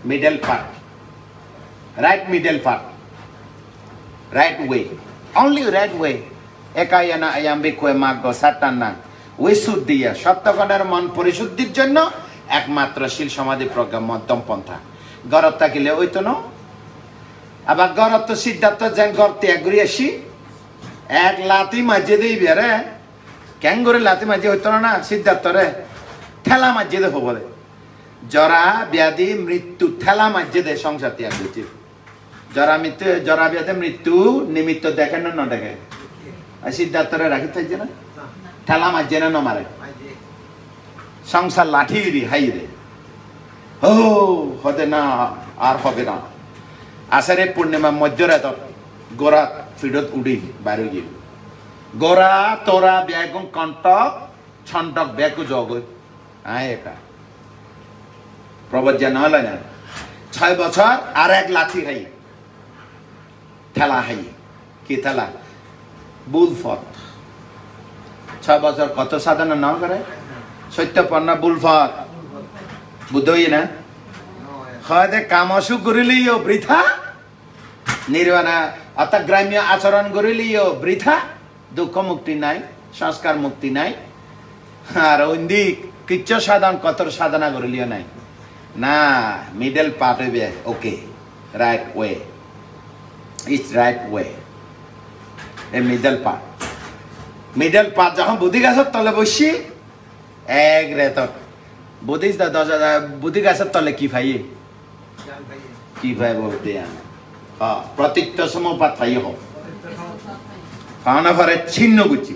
Speaker 1: middle part right middle part right way only right way একায়না আয়াম্বিক মার্গ সাতান্না উইশুদ্ধিয়া সত্যগণের মন পরিশুদ্ধির জন্য একমাত্র শিল সমাধি প্রজ্ঞা মধ্যম পন্থা গরত থাকিলে ওই তো ন আবার গরত তো সিদ্ধার্থ যেন গর ত্যাগ করি আসি এক লাতি মাঝে দিই বেড়ে কেন করে লাতি মাঝে হইতো না সিদ্ধার্থ রে ঠেলা মাঝে দে হবলে জরা ব্যাধি মৃত্যু ঠেলা মাঝে দে সংসার ত্যাগ করছি জরা ব্যাধি মৃত্যু নিমিত্ত দেখেন না দেখে সিদ্ধার্থরে রাখি থাকছে না ঠেলা মাঝে না মারে সংসার লাঠি হাই রে ও হবে না আর হবে না আষাঢ়ে পূর্ণিমা মধ্যরাত গোড়া ফিডত উড়ি বাইরে গিয়ে গোড়া তোরা ব্যাগ কণ্টক ছন্টক ব্যাগ জগ আয় একা প্রবজ্ঞা নহলে না 6 বছর আর এক লাঠি হাই ঠেলা হাই কি ঠেলা বুলফত 6 বছর কত সাধনা না করে সত্যপন্ন বুলফত বুঝই না হয়তো কামসু করিলিও বৃথা নির্বাণা অর্থাৎ গ্রাম্য আচরণ করিলিও বৃথা দুঃখ মুক্তি নাই সংস্কার মুক্তি নাই আর ঐন্দিক কিচ্ছ সাধন কত সাধনা করিলিও নাই না মিডল পার্ট হইবে okay right way it's right way A middle part যখন বুদ্ধি গাছের তলে বসি এক রেত বুদ্ধি গাছের তলে কি ভাই কি ভাই বলতে প্রতীক্ত সমপাত ভাই হোক ফাওনা ভরে ছিন্ন গুচি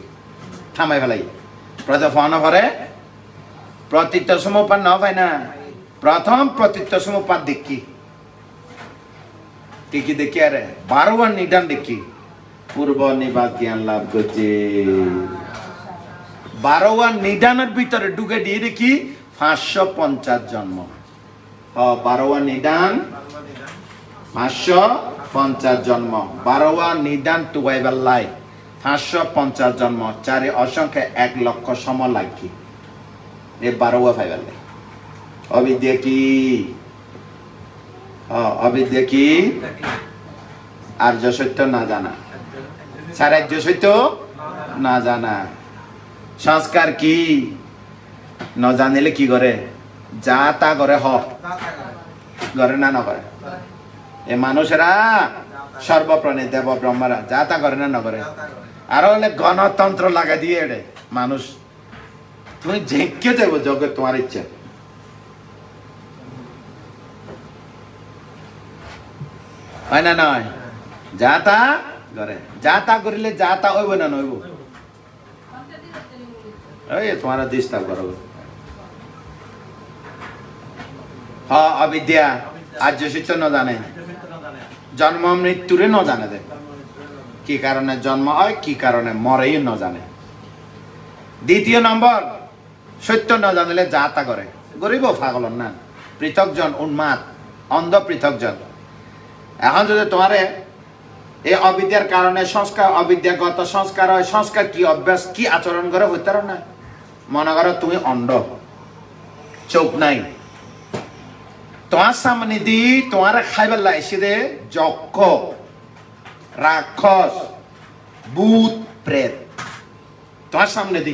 Speaker 1: থামাই ফেলাই ফাওনা ভরে প্রতীক্ত সমপাত ন ভাই না প্রথম প্রতীক্ত সমপাত দেখি কি দেখি আরে 12 নিদান দেখি পূর্ব নিবাদ জ্ঞান লাভ করছে 12 নিদানের ভিতরে ঢুকে দিয়ে দেখি 550 জন্ম 12 নিদান 550 জন্ম 12 নিদান টুবাইবার লাই 550 জন্ম চারে অসংখ্য 1 লক্ষ সম লাগি এ 12 ফাইবার লাই অবিদ্যা কি আর্য সত্য না জানা সারাজ্য সত্য না জানা সংস্কার কি ন জানিলে কি করে যা তা করে করে না না করে এ মানুষেরা সর্বপ্রাণী দেব ব্রহ্মারা যা তা করে না না করে আর হলে গণতন্ত্র লাগা দিয়ে এড়ে মানুষ তুমি ঝেঁকে দেবো জগৎ তোমার ইচ্ছা হয় না নয় যা তা করে যা তা করিলে যা তা হইব না নইব এই তোমার ডিস্টার্ব করো অবিদ্যা আর্য সত্য ন জানে জন্ম মৃত্যুরে ন জানে দে কি কারণে জন্ম হয় কি কারণে মরেই ন জানে দ্বিতীয় নম্বর সত্য ন জানিলে যা তা করে গরিব পাগলন না পৃথকজন উন্মাদ অন্ধ পৃথকজন এখন যদি তোমারে এই অবিদ্যার কারণে সংস্কার অবিদ্যাগত সংস্কার হয় সংস্কার কি অভ্যাস কি আচরণ করে হইতে না মনে করো তুমি অন্ধ চোখ নাই তোমার সামনে দি তোমার খাইবার লাইছে দে যক্ষ রাক্ষস ভূত প্রেত তোমার সামনে দি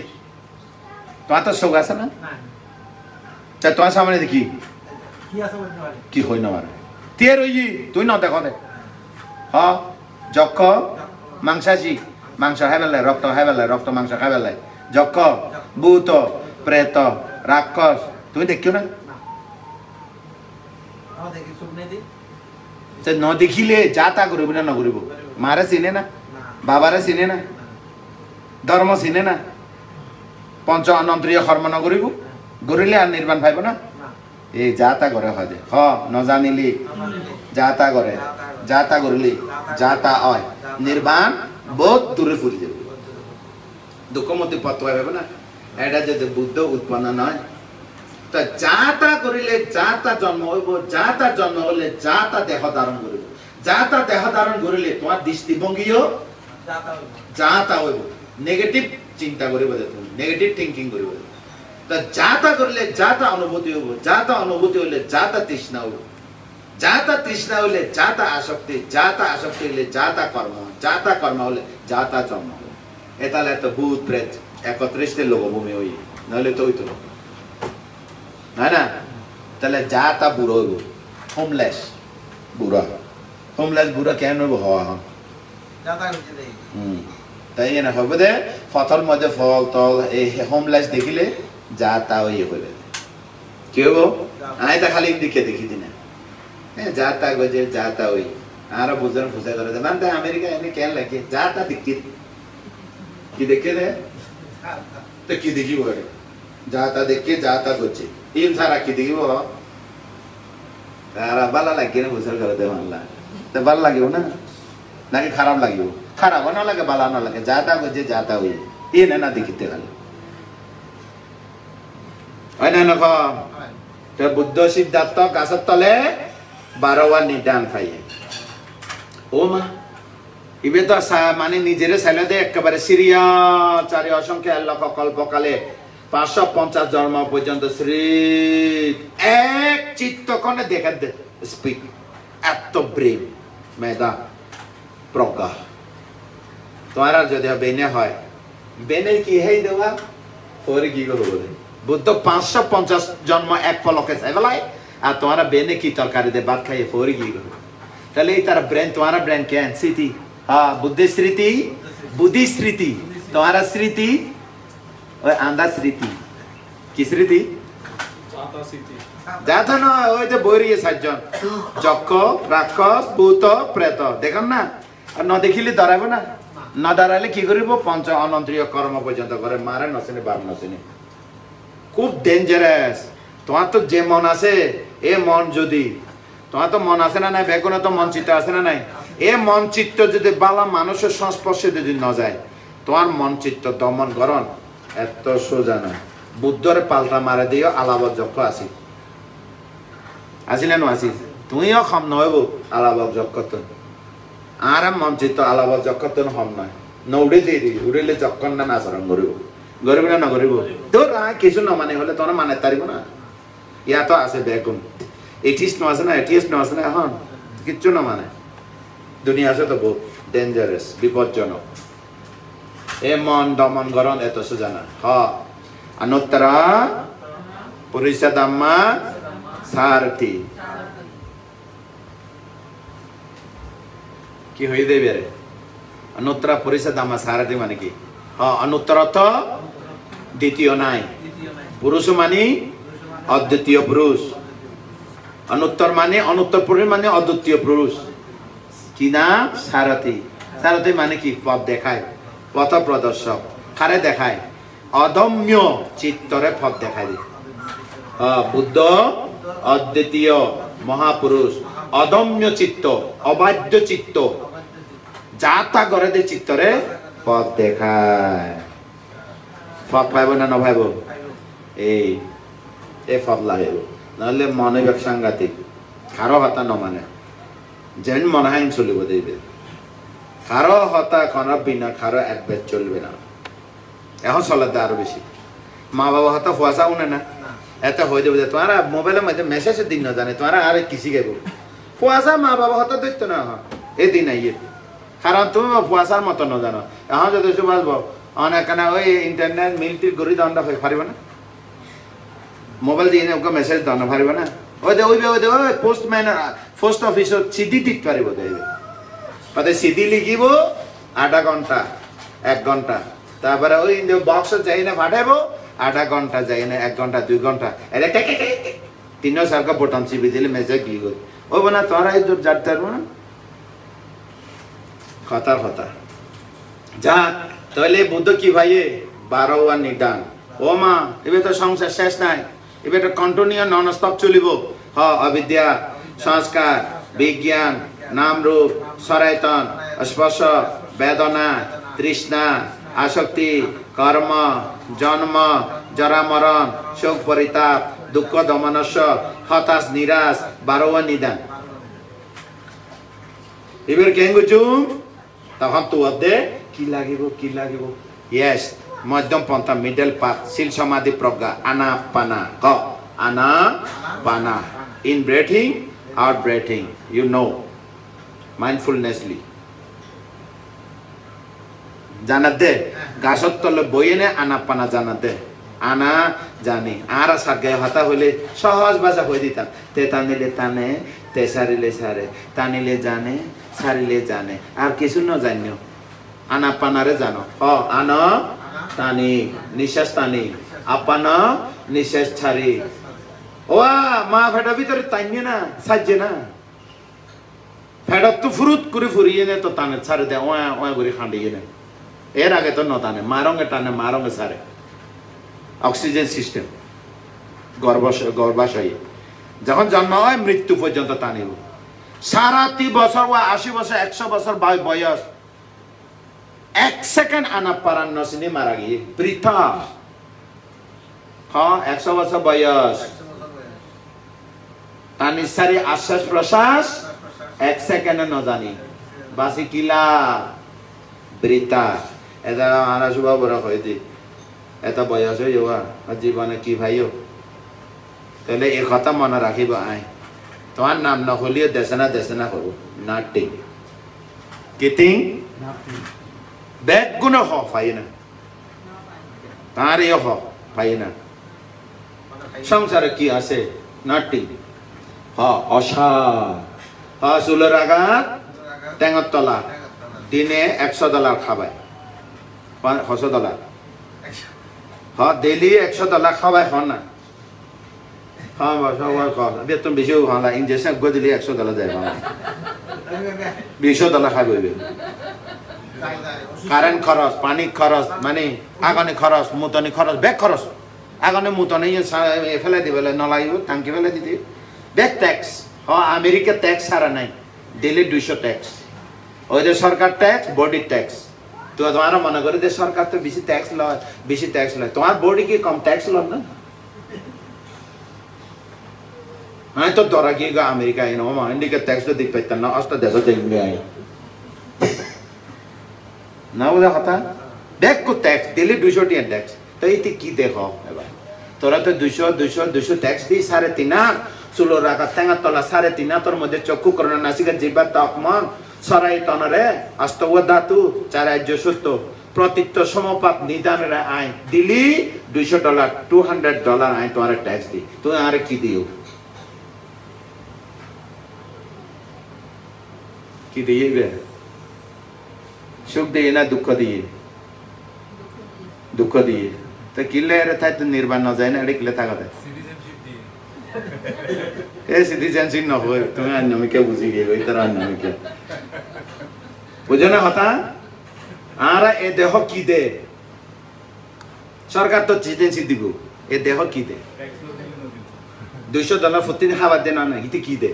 Speaker 1: তোমার তো চোখ আছে না তোমার সামনে দেখি কি হই না মারে তে রইজি তুই ন দেখো দে যক্ষ মাংসাশী মাংস খাইবেলাই রক্ত মাংস খাইবেলাই যক্ষ ভূত প্রেত রাক্ষস তুমি দেখিও না ন দেখিলে যা তা করিব না নকরিব মারে চিনে না বাবারে চিনে না ধর্ম চিনে না পঞ্চ অনন্ত্রীয় কর্ম নকরিব করিলে আর নির্বাণ পাইব না এই যা তা করে হয় যে নজানিলি যা তা করে যা তা করিলি যা তা হয় নির্বাণ বহুত দূরে ফুরি যাবে দুঃখ মধ্যে পত্র হবে না এটা যদি বুদ্ধ উৎপন্ন নয় তা যাতা করিলে যাতা জন্ম হইব, যাতা জন্ম হলে যাতা দেহ ধারণ করিব, যাতা দেহ ধারণ করিলে তোমার দৃষ্টিভঙ্গিও যাতা হইব। নেগেটিভ চিন্তা করিব, তুমি নেগেটিভ থিঙ্কিং করিব। তা যাতা করিলে যাতা অনুভূতি হইব, যাতা অনুভূতি হইলে যাতা তৃষ্ণা হইব, যাতা তৃষ্ণা হইলে যাতা আসক্তি, যাতা আসক্তি হইলে যাতা কর্ম, যাতা কর্ম হলে যাতা জন্ম। এ তাহলে এত ভূত প্রেত একত্রিশে লোকভূমি হই, নাহলে তো হইতো না না। তাহলে যাতা বুড়ো হইব, হোমলেস বুড়া, হোমলেস বুড়া কেন হইব? হওয়া হন তাই না হবে দে ফথর মধ্যে ফল তল এই হোমলেস দেখিলে যাতা ওই হইবে কি হইব? আই তা খালি দিকে দেখি দিনা যাতা গজে যাতা ওই আর বুঝন ফুসে করে দে মানে আমেরিকা এনে কেন লাগে যাতা দেখি কি দেখে দে তো কি দেখিব যাতা দেখে যাতা গজে ইন সারা কি দেখিব আর ভালো লাগে না ফুসে করে দে মানলা তো ভালো লাগিব না নাকি খারাপ লাগিব? খারাপ না লাগে, ভালো না লাগে, যাতা গজে যাতা ওই এ না দেখিতে খালি হয় না নক। বুদ্ধ সিদ্ধার্থ গাছের তলে 12 নিদান পাইয়ে। ও মা ইবে তো মানে নিজের ছেলে দে একেবারে সিরিয়া চারি অসংখ্য লক্ষ কল্পকালে 550 জন্ম পর্যন্ত শ্রী এক চিত্তকণে দেখা দে স্পিক এত ব্রেন মেধা প্রজ্ঞা তোমার যদি বেনে হয় বেনে কি হেই দেওয়া পরে কি করবো বলে বুদ্ধ 550 জন্ম এক পলকে চাইবেলায় আর তোমার বেনে কি তরকারি দে ভাত খাইয়ে পরে কি করবো? তাহলে তার ব্রেন তোমার ব্রেন কেন স্মৃতি হ্যাঁ বুদ্ধি স্মৃতি বুদ্ধি স্মৃতি তোমার স্মৃতি ওই আন্দা স্মৃতি কি স্মৃতি যাতা না ওই যে বইরিয়ে 7 জন যক্ষ রাক্ষস ভূত প্রেত দেখুন না আর ন দেখিলে দাঁড়াইব না, না দাঁড়াইলে কি করিব? পঞ্চ অনন্ত্রীয় কর্ম পর্যন্ত করে মারে নচেনি বাপ নচেনি। খুব ডেঞ্জারাস। তোমার তো যে মন আছে এ মন যদি তোমার তো মন আছে না নাই বেগুনে তো মন চিত্ত আছে না নাই এ মন চিত্ত যদি বালা মানুষের সংস্পর্শে যদি ন যায় তোমার মন চিত্ত দমন করন এত সোজা না। বুদ্ধরে পাল্টা মারে দিও আলাবত যক্ষ আসি আসিলে নো আসি তুমিও কম নহব আলাবত যক্ষ আর মন চিত্ত আলাবত যক্ষ হম নয় নৌড়ে দিয়ে দিবি উড়িলে যক্ষণ না আচরণ করিব গরিব না নগরিব তোর কিছু ন মানে হলে তোর মানে তারিব না। ইয়া তো আছে বেগুন এটিস্ট আছে না এটিস্ট আছে না এখন কিচ্ছু না মানে দুনিয়া আছে তো বহুত ডেঞ্জারাস বিপজ্জনক। এ মন দমন গরণ এত সোজা না। হ অনুত্তরা পরিষদাম্মা সারথি কি হয়ে দেবে রে অনুত্তরা পরিষদাম্মা সারথি মানে কি? হ্যাঁ অনুত্তর তো দ্বিতীয় নাই, পুরুষ মানে অদ্বিতীয় পুরুষ, অনুত্তর মানে অনুত্তর পুরুষ মানে অদ্বিতীয় পুরুষ। কি নাম? সারথি। সারথি মানে কি? পথ দেখায়, পথ প্রদর্শক, কারে দেখায়? অদম্য চিত্তরে পথ দেখায় দি। বুদ্ধ অদ্বিতীয় মহাপুরুষ, অদম্য চিত্ত, অবাধ্য চিত্ত, যা তা করে দে চিত্তরে পথ দেখায়। পথ পাইব না ন ভাইব এই এ পথ লাগে নহলে মনে বেশ সাংঘাতিক কারো হতা ন মানে যেন মনে হয় চলিব দেবে কারো হতা খারাপ বিনা কারো একবার চলবে না। এখন চলাতে আরো বেশি মা বাবা হতা ফুয়াশা উনে না এত হয়ে যাবে তোমার মোবাইলের মধ্যে মেসেজ দিন না জানে তোমার আর কিসি গাইব ফুয়াশা মা বাবা হতা দেখতো না এই দিন আইয়ে কারণ তুমি ফুয়াশার মতো ন জানো এখন যদি বাসব অনেক ওই ইন্টারনেট মিলিটারি গড়ি দণ্ডা হয়ে পারিব না মোবাইল দিয়ে ওকে মেসেজ দণ্ড পারিব না ওই দে ওই ওই পোস্টম্যান পোস্ট অফিসত চিঠি দিতে পারিব দেবে ওদের চিঠি লিখিব আধা ঘন্টা 1 ঘন্টা তারপরে ওই বক্স যাই না পাঠাইব আধা ঘন্টা যাই না 1 ঘন্টা 2 ঘন্টা এটা 3 বোতাম চিপি দিলে মেসেজ কি করি ওই না তোরা এই দূর যাতে পারবো না খতার খতা যা তাহলে বুদ্ধ কি ভাইয়ে 12 নিদান। ও মা এবার তো সংসার শেষ নাই, এবার তো কন্টিনিউ নন স্টপ চলিব। হ অবিদ্যা সংস্কার বিজ্ঞান নাম রূপ সরায়তন স্পর্শ বেদনা তৃষ্ণা আসক্তি কর্ম জন্ম জরা মরণ শোক পরিতাপ দুঃখ দমনস্য হতাশ নিরাশ বারোয়া নিদান এবার কেঙ্গুচুম তখন তো কি লাগিব ইয়েস মধ্যম পন্থা মিডল পাথ শিল সমাধি প্রজ্ঞা আনা পানা ক আনা পানা in breathing out breathing you know মাইন্ডফুলনেসলি জানাত দে গাছত তলে বইয়ে আনা পানা জানাত দে আনা জানি আর সাগে হতা হইলে সহজ ভাষা হয়ে দিতাম তে টানিলে টানে তে সারিলে সারে টানিলে জানে সারিলে জানে আর কিছু ন জানিও আনা পানারে জানো আনা টানি নিঃশ্বাস টানি আপানা নিঃশ্বাস ছাড়ি ও মা ফেটা ভিতরে টাইনে না সাজে না ফেটা তো ফুরুত করে ফুরিয়ে নে তো টানে ছাড়ে দেয় ওয়া ওয়া করে খাঁডিয়ে নেয় এর আগে তো ন টানে মারঙ্গে টানে মারঙ্গে সারে অক্সিজেন সিস্টেম গর্ভাশয়ে যখন জন্ম হয় মৃত্যু পর্যন্ত টানিব সারা 30 বছর বা 80 বছর 100 বছর বয়স 1 সেকেন্ড আনা পারান নসিনি মারা গিয়ে বৃথা হ্যাঁ 100 বছর বয়স টানি সারি আশ্বাস প্রশ্বাস 1 সেকেন্ডে ন জানি বাসি কিলা বৃথা এটা আনা শুভ বড় হয়ে দি এত বয়স হয়ে যাওয়া জীবনে কি ভাইও তাহলে এই কথা মনে রাখিব আই তোমার নাম নহলিও দেশনা করবো নাটিং কিটিং ব্যাগ গুণ হ পাই না তার ইয়ে হ পাই না সংসারে কি আছে নাটিং অসার চুলের আঘাত টেঙর তলা দিনে $100 খাবায় $100 ডেইলি $100 খাবায় হন না বেতন বেশি হলা ইঞ্জেকশন গো দিলে $100 দেয় $200 খাই বইবে কারেন্ট খরচ পানি খরচ মানে আগুনে খরচ মুতনি খরচ ব্যাগ খরচ আগুনে মুতনি ফেলে দিবে নলাগিব টাঙ্কি ফেলে দিতে ব্যাগ ট্যাক্স আমেরিকা ট্যাক্স ছাড়া নাই দিল্লি 200 ট্যাক্স ওই যে সরকার ট্যাক্স বডি ট্যাক্স তো তোমার মনে করে যে সরকার তো বেশি ট্যাক্স লয় তোমার বডি কি কম ট্যাক্স লয় না আমি তো ধরা গিয়ে আমেরিকা ইন্ডিকা ট্যাক্স তো দিক পাইতাম না অষ্ট দেশ দেখবে না বোঝা কথা দেখ কো ট্যাক্স দিল্লি 200 টিয়া ট্যাক্স তো এইতে কি দেখো এবার তোরা তো 200 ট্যাক্স দিই 3.5 চুলো রাখা ঠেঙা তলা 3.5 তোর মধ্যে চক্ষু করোনা নাসিকা জিবা তাপমান সরাই তনরে আস্তব ধাতু চারাজ্য সুস্থ প্রতিত্ব সমপাত নিদানের আয় দিলি $200 $200 আয় তোমার ট্যাক্স দি তুমি আরে কি দিও কি দিয়ে বে সুখ দিয়ে না দুঃখ দিয়ে তো কিলে রে তাই তো নির্বাণ ন যায় না এটা কিলে থাকা দেয় এ সিটিজেনশিপ ন হয় তুমি আন্নামিকে বুঝি গিয়ে ওই তার আন্নামিকে বুঝো না কথা আর এ দেহ কি দে সরকার তো সিটিজেনশিপ দিব এ দেহ কি দে $200 প্রতিদিন খাবার দে না ইতে কি দে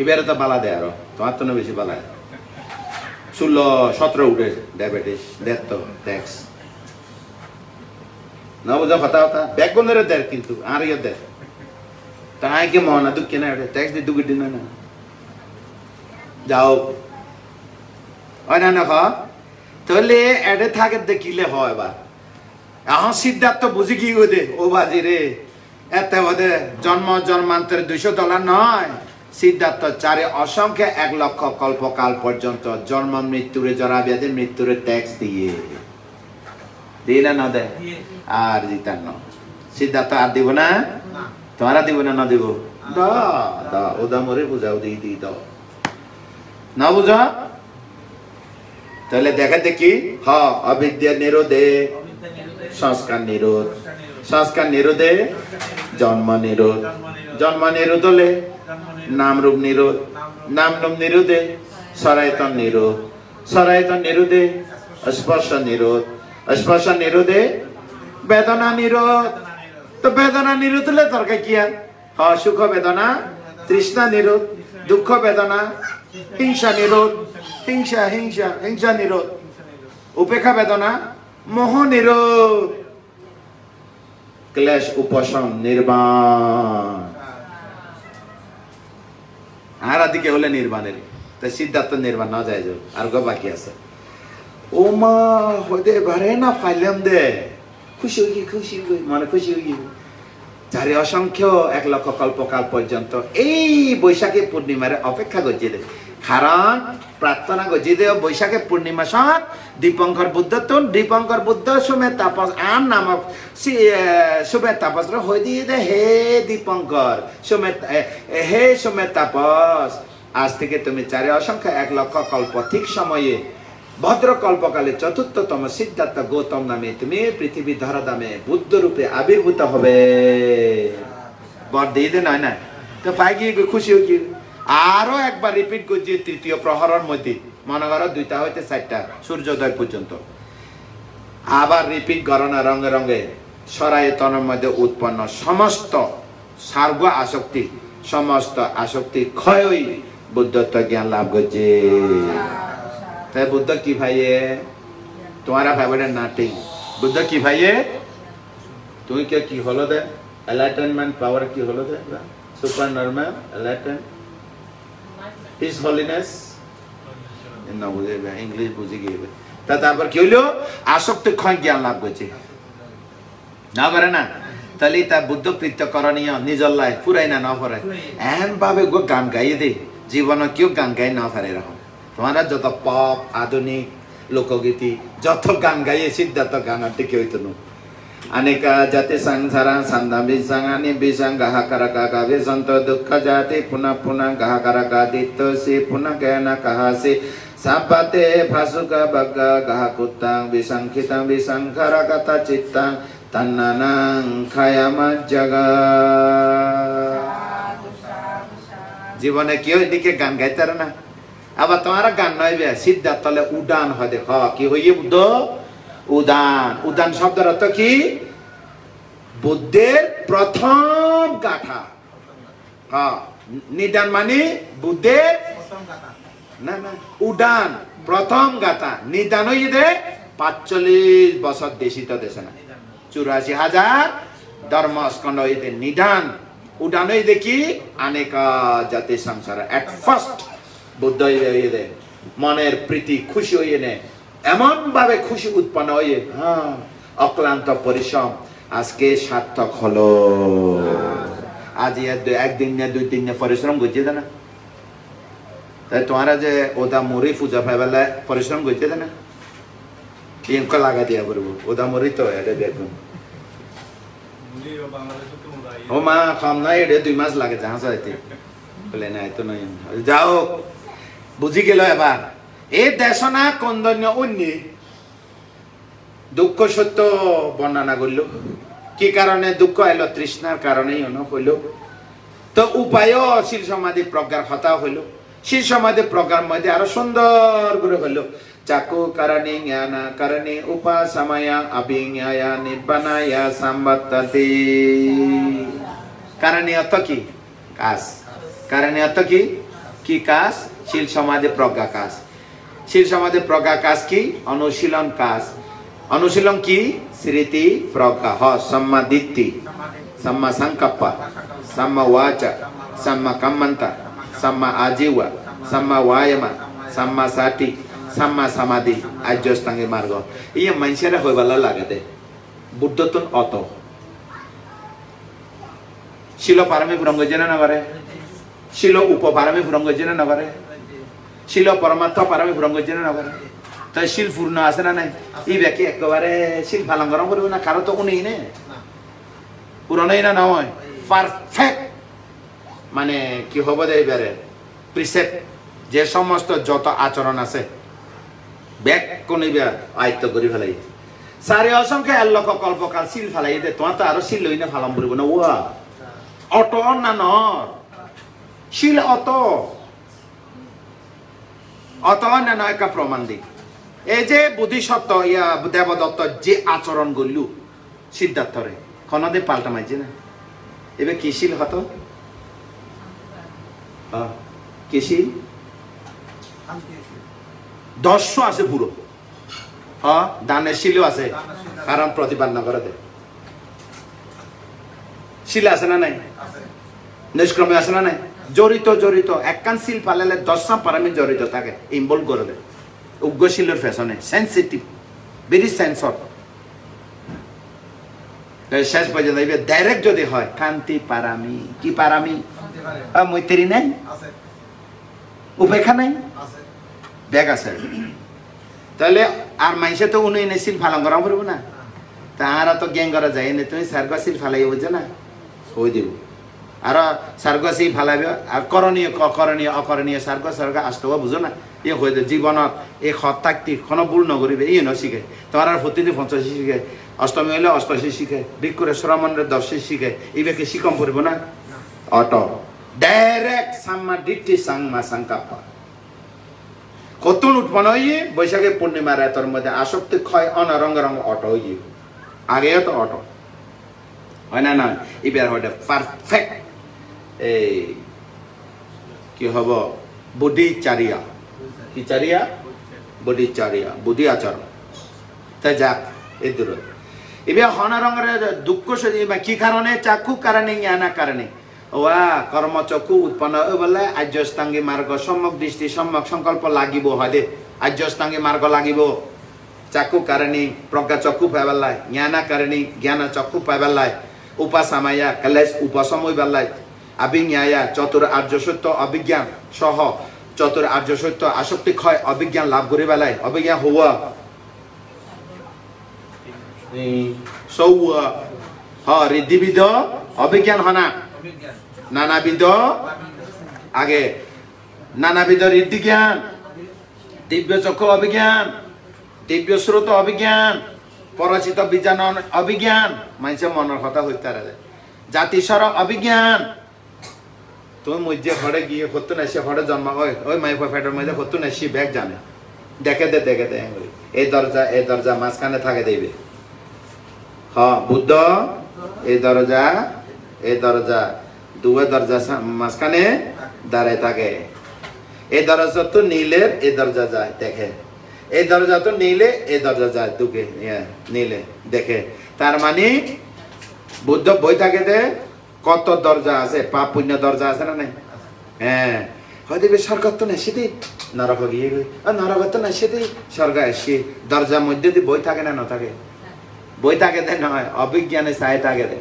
Speaker 1: এবারে তো বালা দেয় আরো তোমার তো বেশি বালা 16-17 উঠে ডায়াবেটিস দেখ তো ট্যাক্স না বুঝা কথা ব্যাকগুণের দেয় কিন্তু আর ইয়ে দেয় তাই কি মনে দুঃখে না ট্যাক্স দিয়ে দুঃখ দিন না যাও না তাহলে এডে থাকে দেখিলে হয় এবার এখন সিদ্ধার্থ বুঝি কি দে ও বাজি রে এতে বোধে জন্মান্তরে $200 নয় সিদ্ধার্থ চারে অসংখ্য 1 লক্ষ কল্পকাল পর্যন্ত জন্ম মৃত্যুরে জরা ব্যাধি মৃত্যুরে ট্যাক্স দিয়ে না দেয় আর দিতার ন সিদ্ধার্থ আর দিব না তোমারা দিব না দিব ওদা মরে বুঝাও দিই দাও না বুঝা তাহলে দেখা দেখি অবিদ্যা নিরোধে সংস্কার নিরোধে জন্ম নিরোধ হলে নাম রূপ নিরোধে সরায়তন নিরোধে স্পর্শ নিরোধে বেদনা নিরোধ তো বেদনা নিরোধ হলে তরকার কি আর সুখ বেদনা তৃষ্ণা নিরোধ দুঃখ বেদনা হিংসা নিরোধ হিংসা নিরোধ উপেক্ষা বেদনা মোহ নিরোধ ক্লেশ উপশম নির্বাণ। আর আদিকে হলে নির্বাণের, তাই সিদ্ধার্থ নির্বাণ না যায় যে আর গো বাকি আছে। ও মা হইতে পারে না ফাইলাম দে, খুশি হই খুশি হই মানে খুশি হই। যারে অসংখ্য 1 লক্ষ কল্পকাল পর্যন্ত এই বৈশাখী পূর্ণিমার অপেক্ষা করছে দে, কারণ প্রার্থনা করছে দে বৈশাখী পূর্ণিমা সহ দীপঙ্কর বুদ্ধ তুন দীপঙ্কর বুদ্ধ সুমে তাপস আন নামক সুমে তাপস হয়ে দিয়ে দে হে দীপঙ্কর সুমে হে সুমে তাপস, আজ থেকে তুমি চারে অসংখ্য 1 লক্ষ কল্প ঠিক সময়ে ভদ্র কল্পকালে চতুর্থতম সিদ্ধার্থ গৌতম নামে তুমি পৃথিবী ধরাধামে বুদ্ধ রূপে আবির্ভূত হবে। বর দিয়ে দে নয় না তো পাই গিয়ে খুশি হয়ে আরো একবার রিপিট করছি তৃতীয় প্রহরের মধ্যে, মনে করো 2টা হইতে 4টা সূর্যোদয় পর্যন্ত আবার রিপিট করো না। রঙে রঙে সরায়তনের মধ্যে উৎপন্ন সমস্ত সার্গ আসক্তি, সমস্ত আসক্তি ক্ষয় হই বুদ্ধত্ব জ্ঞান লাভ করছে। তাই বুদ্ধ কি ভাইয়ে তোমারা ফেভারিট নাটিং বুদ্ধ কি ভাইয়ে তুমি কে কি হলো দে এনলাইটেনমেন্ট পাওয়ার কি হলো they super normal enlighten his holiness না বুঝে ইংলিশ বুঝে গিয়ে তা তারপর কি হইলো আসক্তি ক্ষয় জ্ঞান লাভ করছে না করে না। তাহলে তা বুদ্ধ কৃত্য করণীয় নিজের লাইফ পুরাই না না পড়ে এমন ভাবে গো গান গাইয়ে দে জীবন কেউ গান গাই না পারে এরকম। তোমারা যত পপ আধুনিক লোকগীতি যত গান গাইয়ে সিদ্ধার্থ গান আর টিকে হইতো না। अनेका जाति संसारा संधामी संगानी बिसंग हकारका गावे संत दुख जाति पुनः पुनः गहकारका दित्तो से पुनः कहना कहा से सापते भासुका बग्गा गह कुत्तांग विसंखितांग विसंखरा कथा चित्तांग तन्नानां खायामा जगा। জীবনে কেউ এদিকে গান গাইতে না, আবার তোমার গান নয় বে সিদ্ধার্থ উডান হয় দেখ কি হইয়ে বুদ্ধ উদান। উদান শব্দের অর্থ কি বুদ্ধের প্রথম গাথা। হ্যাঁ নিদান মানে বুদ্ধের না না উডান প্রথম গাথা। নিদান হইয়ে দে 45 বছর দেশিত দেশে না 84,000 ধর্ম স্কন্দ হইতে নিদান। উডান হয়ে দেখি অনেকা জাতি সংসার এট ফার্স্ট বুদ্ধ হইয়ে দে মনের প্রীতি খুশি হইয়ে নে এমন ভাবে খুশি উৎপন্ন হয়ে হ্যাঁ অক্লান্ত পরিশ্রম আজকে সার্থক হলো। আজ একদিন না 2 দিন না পরিশ্রম করছে না, তাই তোমারা যে ওদা মুড়ি পূজা পাইবেলা পরিশ্রম করছে না ইনকা লাগা দিয়া করবো ওদা মুড়ি তো এটা দেখুন ও মা খাম না এটা 2 মাস লাগে জাহাজ হইতে বলে না এত নয়। যাও বুঝি গেল এবার এই দেশনা কন্দন্য উন্নি দুঃখ সত্য বর্ণনা করল কি কারণে দুঃখ এলো তৃষ্ণার কারণেই হইল। তো উপায় শিল সমাধি প্রজ্ঞার কথা হইল। শিল সমাধি প্রজ্ঞার মধ্যে আরো সুন্দর করে হইল চাকু কারণে জ্ঞানা কারণে উপাসমায়া অভিজ্ঞায়া নিব্বানায়া সম্বত্ততি। কারণে অর্থ কি কাজ, কারণে অর্থ কি কি কাজ শিল সমাধি প্রজ্ঞা কাজ। শিল সমাধি প্রজ্ঞা কাজ কি অনুশীলন কাজ। অনুশীলন কি স্মৃতি প্রজ্ঞা হ সম্মা দিত্তি सम्मा संकप्प सम्मा वाचा सम्मा कम्मंता सम्मा आजीवा सम्मा वायमा सम्मा साटी सम्मा समाधि आज्यस्तांगे मार्ग ये मानसियारा हयबाला लागेते बुद्धतन अत शिल पारमी ब्रह्मजना नगरे शिल उपपारमी ब्रह्मजना नगरे शिल परमार्थ पारमी ब्रह्मजना नगरे तो शिल पूर्ण आसे ना नहीं व्यक्ति एकबारे शिल फालांगरम करिबो ना कारो तो उनी ने पुरानो ना नय परफेक्ट माने कि हबो दे एबारे प्रिसेप्ट जे समस्त যত आचरण আছে ব্যাক কোনিবা আয়ত্ত করি ফেলাই সারে অসংখ্য আল্লাহ কল্পকাল শিল ফেলাই দে তো তো আর শিল লইনা ফালাম বলবো না ওয়া অটো না ন শিল অটো অটো না না একটা প্রমাণ দি এই যে বুদ্ধিসত্ত্ব ইয়া দেবদত্ত যে আচরণ গলু সিদ্ধার্থরে খনদে পাল্টা মাইছে না এবে কি শিল হতো কি শিল দর্শ আছে পুরো হ্যাঁ দানের শিলও আছে কারণ প্রতিবাদ না করে দে শিল আছে না নাই নিষ্ক্রমে আছে না নাই জড়িত একখান শিল ফালালে 10টা পারামি জড়িত থাকে ইনভলভ করে দেয় উগ্র শিলের ফ্যাশনে সেন্সিটিভ ভেরি সেন্সর শেষ পর্যন্ত ডাইরেক্ট যদি হয় কান্তি পারামি কি পারামি মৈত্রী নাই উপেক্ষা নাই ব্যাগ আছে তাহলে আর মানুষে তো উনি এনে শিল ফালন করা পড়বো না তাহারা তো গ্যাং করা যায় না তুমি সার্গা শিল ফালাই বুঝছো না হয়ে দিব আর সার্গ শিল ফালাইব আর করণীয় অকরণীয় সার্গ আসতেও বুঝো না ইয়ে হয়ে যায় জীবনত এই সত্তাক্তি কোনো ভুল নকরিবে ই শিখে তোমার আর প্রতিদিন 85 শিখে অষ্টমী হলে 88 শিখে বিক্ষুরেশ্বর মন্দিরে 10 শিখে এইভাবে শিকম পড়ব না অটো ডাইরেক্ট সাম্মা ডিটি সাংমা সাংকাপা কতুন উৎপন্ন হয়ে বৈশাখে পূর্ণিমা রাতের মধ্যে আসক্তি ক্ষয় অনরঙ্গ রঙ অটো হয়ে আগে তো অটো হয় না এবার হয় পারফেক্ট এই কি হব বুদ্ধিচারিয়া কি চারিয়া বুদ্ধিচারিয়া বুদ্ধি আচরণ তাই যাক এই দূর এবার অনরঙ্গের দুঃখ কি কারণে চাক্ষু কারণে জ্ঞানা কারণে ওয়া কর্মচক্ষু উৎপন্ন বলে আর্যষ্টাঙ্গী মার্গ সম্যক দৃষ্টি সম্যক সংকল্প লাগিব হয় দে আর্যষ্টাঙ্গী মার্গ লাগিব চাক্ষু কারণী প্রজ্ঞা চক্ষু পাইবেলাই জ্ঞানা কারণী জ্ঞানা চক্ষু পাইবেলাই উপাসামায়া কলেজ উপসময় বেলাই আবিজ্ঞায়া চতুর আর্য সত্য অভিজ্ঞান সহ চতুর আর্য সত্য আসক্তি ক্ষয় অভিজ্ঞান লাভ করে বেলাই অভিজ্ঞান হওয়া সৌয়া ঋদ্ধিবিদ অভিজ্ঞান হনা নানাবিধ আগে নানাবিধ ঋদ্ধি জ্ঞান দিব্য চক্ষু অভিজ্ঞান দিব্য স্রোত অভিজ্ঞান পরচিত বিজানন অভিজ্ঞান মানুষের মনের কথা হইতে পারে জাতিস্বর অভিজ্ঞান তুমি মধ্যে ঘরে গিয়ে হতো না সে ঘরে জন্ম হয় ওই মাই ফেটের মধ্যে হতো না সে ব্যাগ জানে দেখে দে এই দরজা মাঝখানে থাকে দেবে বুদ্ধ এই দরজা দুয়ে দরজা মাঝখানে দাঁড়ায় থাকে এই দরজা তো নীলের এই দরজা যায় দেখে এই দরজা তো নীলে এই দরজা যায় দুকে নীলে দেখে তার মানে বুদ্ধ বই থাকে দে কত দরজা আছে পাপ পুণ্য দরজা আছে না নাই হ্যাঁ হয়তো স্বর্গ তো নেছি দি নরক গিয়ে নরক তো নেছি দি স্বর্গ এসি দরজার মধ্যে দিয়ে বই থাকে না থাকে বই থাকে দে নয় অভিজ্ঞানে চাই থাকে দে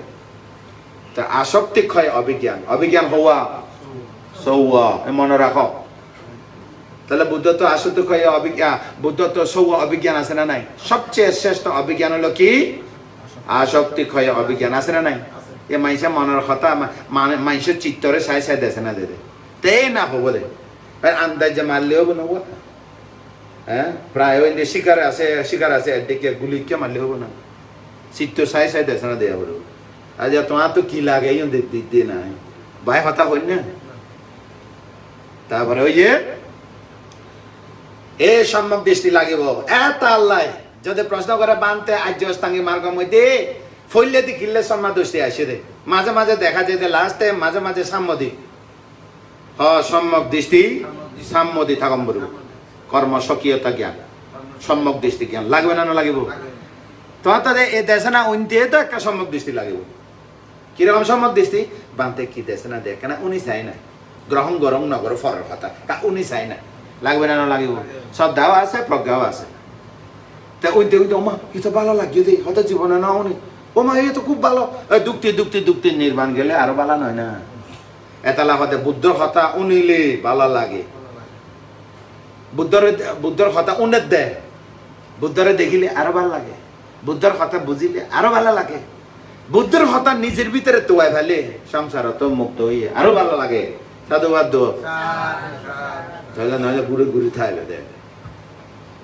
Speaker 1: তা আসক্তি ক্ষয় অভিজ্ঞান হওয়া সৌয়া মনে রাখো তাহলে বুদ্ধ তো আসক্তি ক্ষয় বুদ্ধ তো সৌয়া অভিজ্ঞান আছে না নাই সবচেয়ে শ্রেষ্ঠ অভিজ্ঞান হলো কি আসক্তি ক্ষয় অভিজ্ঞান আছে না নাই এ মাইসে মনের কথা মাইসের চিত্তরে চাই দেশে না দে তে না হবো দে আন্দাজে মারলেও হবো হ্যাঁ প্রায় শিকার আছে এদিকে গুলিকে মারলে হবো না চিত্ত চাই দেশে না দেয়া বলবো আজ তোমার তো কি লাগে দিতে নাই ভাই হতা হই না তারপরে ওই যে এ সম্যক দৃষ্টি লাগিব এত আল্লাহ যদি প্রশ্ন করে বানতে আর্যষ্টাঙ্গী মার্গ মধ্যে ফইলে দি কিল্লে সম্যক দৃষ্টি আসে দে মাঝে দেখা যায় লাস্টে মাঝে সাম্যদি সম্যক দৃষ্টি সাম্যদি থাকম বলব কর্ম স্বকীয়তা জ্ঞান সম্যক দৃষ্টি জ্ঞান লাগবে না লাগিব তোমার তো এ দেশে না উনতে তো একটা সম্যক দৃষ্টি লাগিব কিরকম সম্যক দৃষ্টি বানতে কি দেশে না দেখে না উনি চাই না গ্রহণ গরম নগর ফরের কথা উনি চাই না লাগবে না লাগিব শ্রদ্ধাও আছে প্রজ্ঞাও আছে তা উনতে ওমা ই তো ভালো লাগিও দে হয়তো জীবনে না উনি ওমা এই তো খুব ভালো দুক্তি নির্বাণ গেলে আরো ভালো নয় না এতলা হতে বুদ্ধর কথা উনিলে ভালো লাগে বুদ্ধর কথা উন্নত দেয় বুদ্ধরে দেখিলে আরো ভালো লাগে বুদ্ধর কথা বুঝিলে আরো ভালো লাগে বুদ্ধর কথা নিজের ভিতরে তোয়াই ফেলে সংসার তো মুক্ত হইয়ে আরো ভালো লাগে সাধুবাদ দো তাহলে নইলে ঘুরে থাকবে দেখ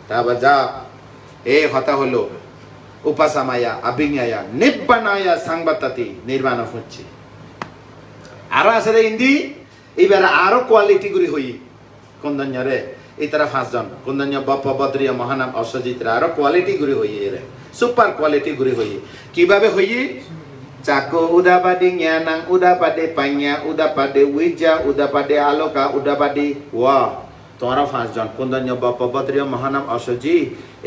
Speaker 1: তারপর যা এই কথা হলো উপাসামায়া অভিজ্ঞায়া নিব্বানায়া সাংবাতাতি নির্বাণ হচ্ছে আরো আছে রে হিন্দি এবার আরো কোয়ালিটি গুলি হই কন্দন্যরে এই তারা 5 জন কন্দন্য বপ বদ্রিয়া মহানাম অসজিতরা আরো কোয়ালিটি গুলি হই রে সুপার কোয়ালিটি গুলি হই কিভাবে হই চাকো উদাপাদি জ্ঞানাং উদাপাদে পাඤ্ঞা উদাপাদে উইজ্জা উদাপাদে আলোকা উদাপাদি ওয়া তোমরা 5 জন কন্দন্য বপ বদ্রিয়া মহানাম অসজি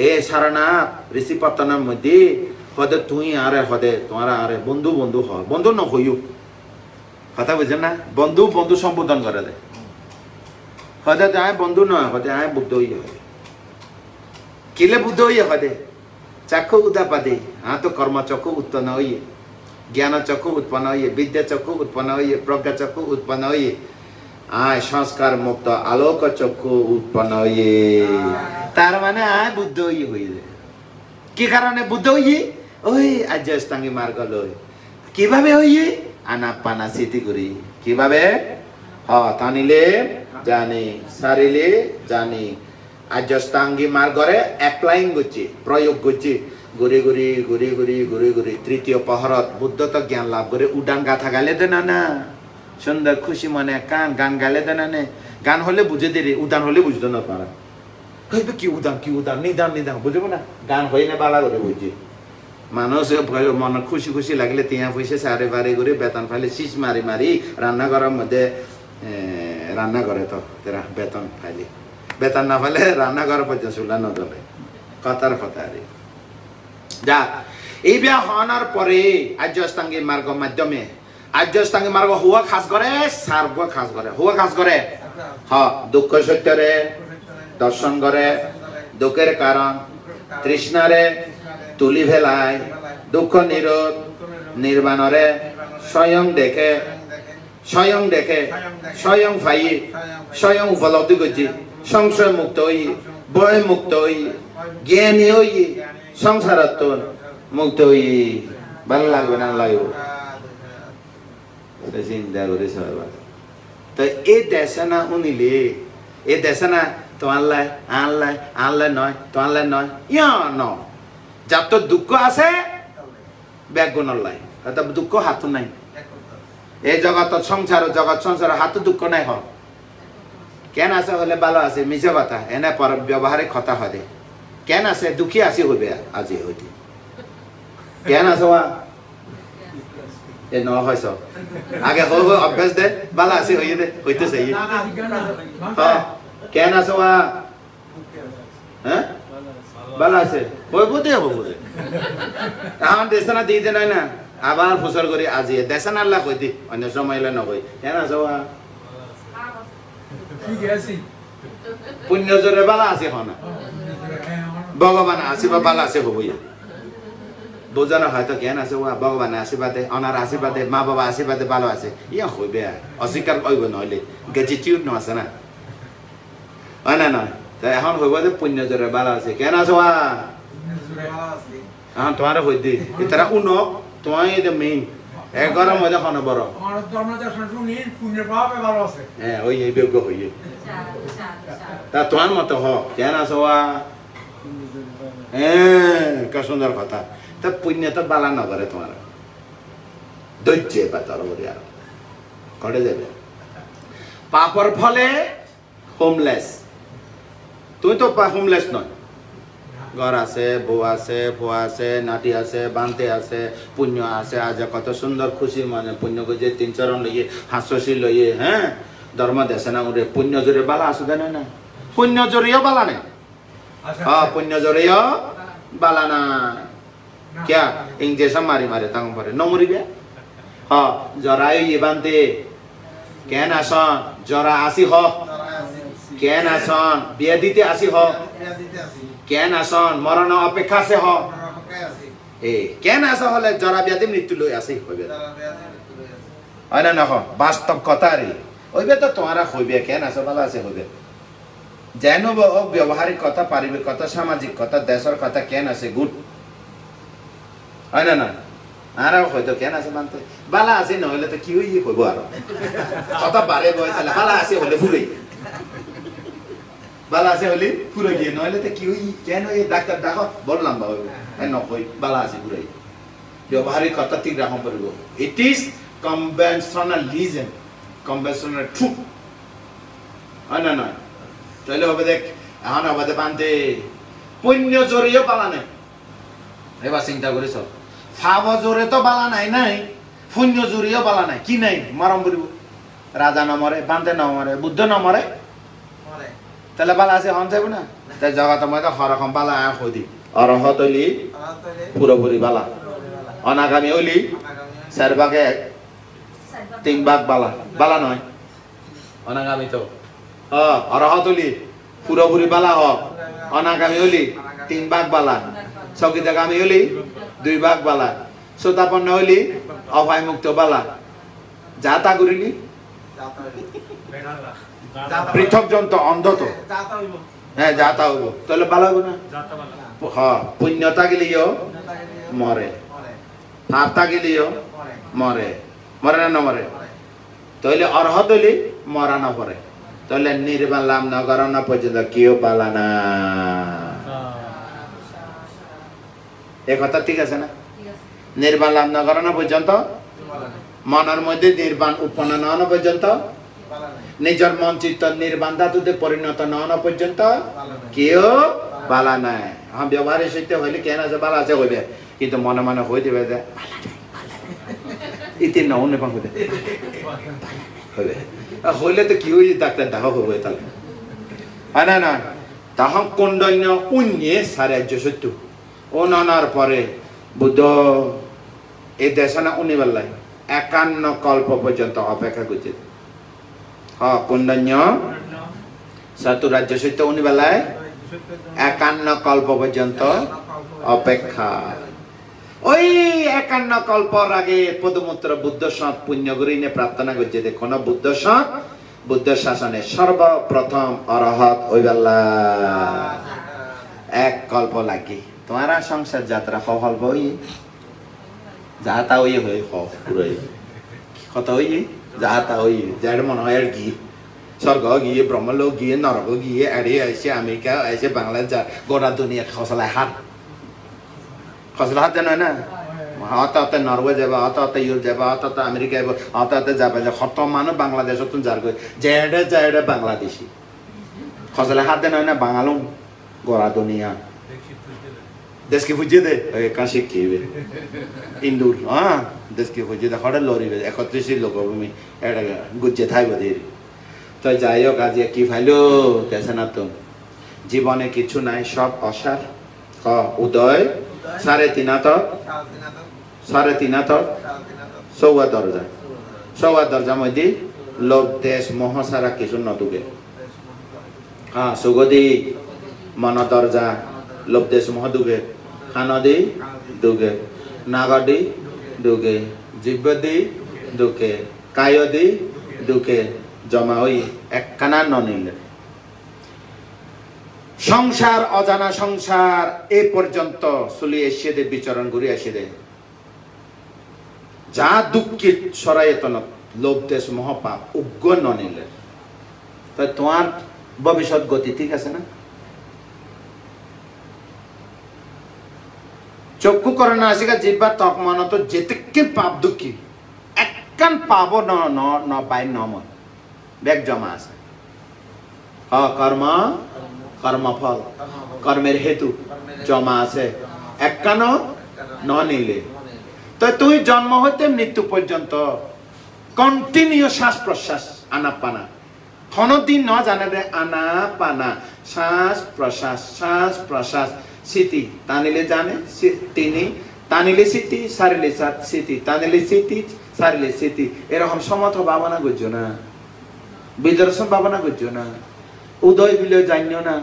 Speaker 1: এ সারনাথ ঋষিপত্তনের মধ্যে হদে তুই আরে হদে তোমারা আরে বন্ধু বন্ধু হ বন্ধু নহইও কথা বুঝেন না বন্ধু বন্ধু সম্বোধন করে দে হদে আয় বন্ধু নয় হদে আয় বুদ্ধ হইয়া হদে কিলে বুদ্ধ হইয়া হদে চাক্ষু উদাপাদে তো কর্ম চক্ষু উৎপন্ন হইয়ে জ্ঞান চক্ষু উৎপন্ন হইয়ে বিদ্যা চক্ষু উৎপন্ন হইয়ে প্রজ্ঞা চক্ষু উৎপন্ন হইয়ে আয় সংস্কার মুক্ত আলোক চক্ষু উৎপন্ন হইয়ে তার মানে আয় বুদ্ধ হইয়ে হইলে কি কারণে বুদ্ধ হইয়ে ওই আর্যষ্টাঙ্গী মার্গ লই কিভাবে হইয়ে আনাপানাসিতি করি কিভাবে টানিলে জানি সারিলে জানি আর্যষ্টাঙ্গী মার্গরে অ্যাপ্লাইং করছে প্রয়োগ করছে ঘুরে ঘুরি ঘুরে ঘুরি ঘুরে ঘুরি তৃতীয় পহরত বুদ্ধ তো জ্ঞান লাভ করে উডান গাথা গালে দে না সুন্দর খুশি মনে গান গালে দে না গান হলে বুঝে দিলি উদান হলে বুঝতো না পারা হইবে কি উদান নিদান নিদান বুঝবো না গান হই না বালা করে বুঝি মানুষ মন খুশি খুশি লাগলে তিয়া পয়সা সারে বাড়ি করে বেতন ফাইলে শীষ মারি মারি রান্নাঘরের মধ্যে রান্না করে তো তেরা বেতন ফাইলে বেতন না ফাইলে রান্নাঘর পর্যন্ত চুলা নদলে কথার কথা আরে যা এই বিয়া হওয়ার পরে আর্যষ্টাঙ্গী মার্গ মাধ্যমে আর্যষ্টাঙ্গী মার্গ হুয়া খাস করে সার্ব খাস করে হুয়া খাস করে দুঃখ সত্যরে দর্শন করে দুঃখের কারণ তৃষ্ণারে তুলি ভেলায় দুঃখ নিরোধ নির্বাণরে স্বয়ং দেখে স্বয়ং ফাই স্বয়ং উপলব্ধি করছি সংশয় মুক্ত হই ভয় মুক্ত হই জ্ঞানী হই সংসারত্ব মুক্ত হই ভালো লাগবে না লাগবে চিন্তা করে সবাই তো এই দেশে না উনিলে এই দেশে না তো আনলাই নয় তো আনলাই নয় ন যার তো দুঃখ আছে ব্যাগ গুণলাই দুঃখ হাত নাই এই জগৎ সংসার হাত দুঃখ নাই হ কেন আছে হলে ভালো আছে মিছে কথা এনে পর ব্যবহারে কথা হবে কেন আছে দুঃখী আসি হইবে আজি হইতে কেন আছে এ ন হয়ছ আগে অভ্যাস দে ভালো আছে হইয়ে দে হইতেছে কেন আছে হ্যাঁ ভালো আছে হইব দে এখন দেশে না দিয়ে দে নাই না আবার ফুসর করে আজি দেশে না আল্লাহ কই দি অন্য সময় নকই কেন আছে পুণ্য জোরে বালা আছে হনা ভগবান আশীর্বাদ বালা আছে হবইয়া বোঝানো হয়তো জ্ঞান আছে ভগবানের আশীর্বাদে অনার আশীর্বাদে মা বাবা আশীর্বাদে ভালো আছে ইয়া হইবে অস্বীকার করব নইলে গ্যাটিটিউড ন আছে না হয় না নয় তাই এখন হইব যে পুণ্য জোরে বালা আছে কেন আছে এখন তোমার হই দি তারা উনো তোমার এটা মেইন এগারো মধ্যে খন বড় হ্যাঁ ওই এই যোগ্য হইয়ে তা তোমার মতো হ কেন আছো হ্যাঁ সুন্দর কথা তা পুণ্য তো বালা নগরে তোমার ধৈর্য পাতর বলি আর করে যাবে পাপর ফলে হোমলেস তুই তো হোমলেস নয় ঘর আছে বউ আছে ফুয়া আছে নাতি আছে বান্তে আছে পুণ্য আছে আজ কত সুন্দর খুশি মানে পুণ্য গজে 3 চরণ লইয়ে হাসি লইয়ে হ্যাঁ ধর্ম দেশে না উড়ে পুণ্য জোরে বালা আসুদে না পুণ্য জোরেও বালা নেই পুণ্য জোরেও বালা না क्या इंजेक्शन मारी मारे तांग परे न मरिबे जराय ये बांते केन आसन जरा आसी हो केन आसन व्याधिते आसी हो केन आसन मरण अपेक्षा से हो केन आसन हले जरा व्याधि मृत्यु लई आसी होबे आना न हो वास्तव कथा रे ओइबे तो तुम्हारा होबे केन आसन बाला आसे होबे जेनो व्यवहारिक कथा पारिवारिक कथा सामाजिक कथा देशर कथा केन आसे गुड হয় না না আর হয়তো কেন আছে মানতে বালা আছে নহলে তো কি হইয়ে কইব আর কথা বারে বয় তাহলে বালা আছে হলে ফুরাই বালা আছে হলে ফুরাই গিয়ে নহলে তো কি হই কেন এই ডাক্তার দেখো বললাম বাবা নকই বালা আছে ফুরাই ব্যবহারিক কথা ঠিক রাখম পারিব ইট ইজ কনভেনশনালিজম কনভেনশনাল ট্রুথ হয় না না তাহলে হবে দেখ এখন হবে বানতে পুণ্য জড়িয়ে বালা নাই এবার চিন্তা করেছ ফাব জোরে তো বালা নাই নাই পুণ্য জোরেও বালা নাই কি নাই মরম বলিব রাজা নমরে বান্তে নমরে বুদ্ধ নমরে তাহলে বালা আছে হন যাইব না তাই জগত মধ্যে হরকম বালা হই দি অরহত হলি পুরোপুরি বালা অনাগামী হলি 4 ভাগে 3 ভাগ বালা বালা নয় অনাগামী তো অরহত হলি পুরোপুরি বালা হ অনাগামী হলি 3 ভাগ বালা সগিতাগামী হলি 2 ভাগ বালা শ্রোতাপন্ন হলি অভয় মুক্ত বালা যাতা করিলি পৃথক জন্ত অন্ধ তো হ্যাঁ যাতা হইব তাহলে বালা হইব না হ্যাঁ পুণ্যতা গেলিও মরে পাপতা গেলিও মরে মরে না না মরে তাহলে অরহত হইলি মরা না পরে তাহলে নির্বাণ লাভ না করা না পর্যন্ত কেউ পালা না এ কথা ঠিক আছে না নির্বাণ লাভ না করা না পর্যন্ত মনের মধ্যে নির্বাণ উৎপন্ন না হওয়া পর্যন্ত নিজের মন চিত্ত নির্বাণ ধাতুতে পরিণত না হওয়া পর্যন্ত কেউ বালা নাই হ্যাঁ ব্যবহারের সহিত হইলে কেন আছে বালা আছে হইবে কিন্তু মনে মনে হয়ে দেবে যে ইতি না অন্য পান হইবে হইলে তো কি হই ডাক্তার দেখা হবে তাহলে না না তাহা কুণ্ডন্য উন্যে সারাজ্য সত্য ও নানার পরে বুদ্ধ এই দেশনা উনি বেলায় 51 কল্প পর্যন্ত অপেক্ষা করছে হ্যাঁ কুণ্ডন্য চতুরাজ্য সত্য উনি বেলায় 51 কল্প পর্যন্ত অপেক্ষা ওই 51 কল্পর আগে পদমূত্র বুদ্ধ সৎ পুণ্য গরিনে প্রার্থনা করছে দেখো না বুদ্ধ সৎ বুদ্ধ শাসনে সর্বপ্রথম অরহত ওই বেলা 1 কল্প লাগে তোমারা সংসার যাত্রা সফল হই যাতা হই হই পুরোই কত হই যাতা হই যার মনে হয় আর কি স্বর্গ গিয়ে ব্রহ্মলোক গিয়ে নরক গিয়ে এড়ে এসে আমেরিকা এসে বাংলাদেশ যা গোটা দুনিয়া খসলায় হাত জানো না অত অত নরওয়ে যাবে অত অত ইউরোপ যাবে অত অত আমেরিকা যাবে অত অত যাবে কত মানুষ বাংলাদেশ যার গই যেডে যেডে বাংলাদেশি খসলায় হাত দেন না বাঙালুম গোটা দুনিয়া দেশকে বুঝিয়ে দে কাশি খেয়ে ইন্দুর হ্যাঁ দেশকে বুঝিয়ে দে হঠাৎ লড়িবে 31 লোকভূমি এটা গুজে থাকবে দেরি তো যাই হোক আজ কি ফাইলো কেছে না তো জীবনে কিছু নাই সব অসার উদয় 3.5 সৌয়া দরজা মধ্যে লোভ দেশ মোহ সারা কিছু নতুকে হ্যাঁ সুগদি মন দরজা লোভ দেশ মোহ দুগে খানদি দুগে নাগদি দুগে জিব্বদি দুকে কায়দি দুকে জমা হই একখানা ননিলে সংসার অজানা সংসার এ পর্যন্ত চলি এসে দে বিচরণ ঘুরে এসে দে যা দুঃখিত সরাইতন লোভ দেশ মহাপাপ উগ্র ননিলে তাই তোমার ভবিষ্যৎ গতি ঠিক আছে না চক্ষু করে না আসিকা জিব্বা তক মন তো যেতে পাপ দুঃখী একখান পাব ন বাই নমন ব্যাগ জমা আছে কর্ম কর্মফল কর্মের হেতু জমা আছে একখানো ন নিলে তো তুই জন্ম হতে মৃত্যু পর্যন্ত কন্টিনিউ শ্বাস প্রশ্বাস আনা পানা কোনদিন ন জানে রে আনা পানা শ্বাস প্রশ্বাস স্মৃতি টানিলে জানে তিনি টানিলে স্মৃতি সারিলে স্মৃতি টানিলে স্মৃতি সারিলে স্মৃতি এরকম সমর্থ ভাবনা করছো না বিদর্শন ভাবনা করছো না উদয় বিলয় জানিও না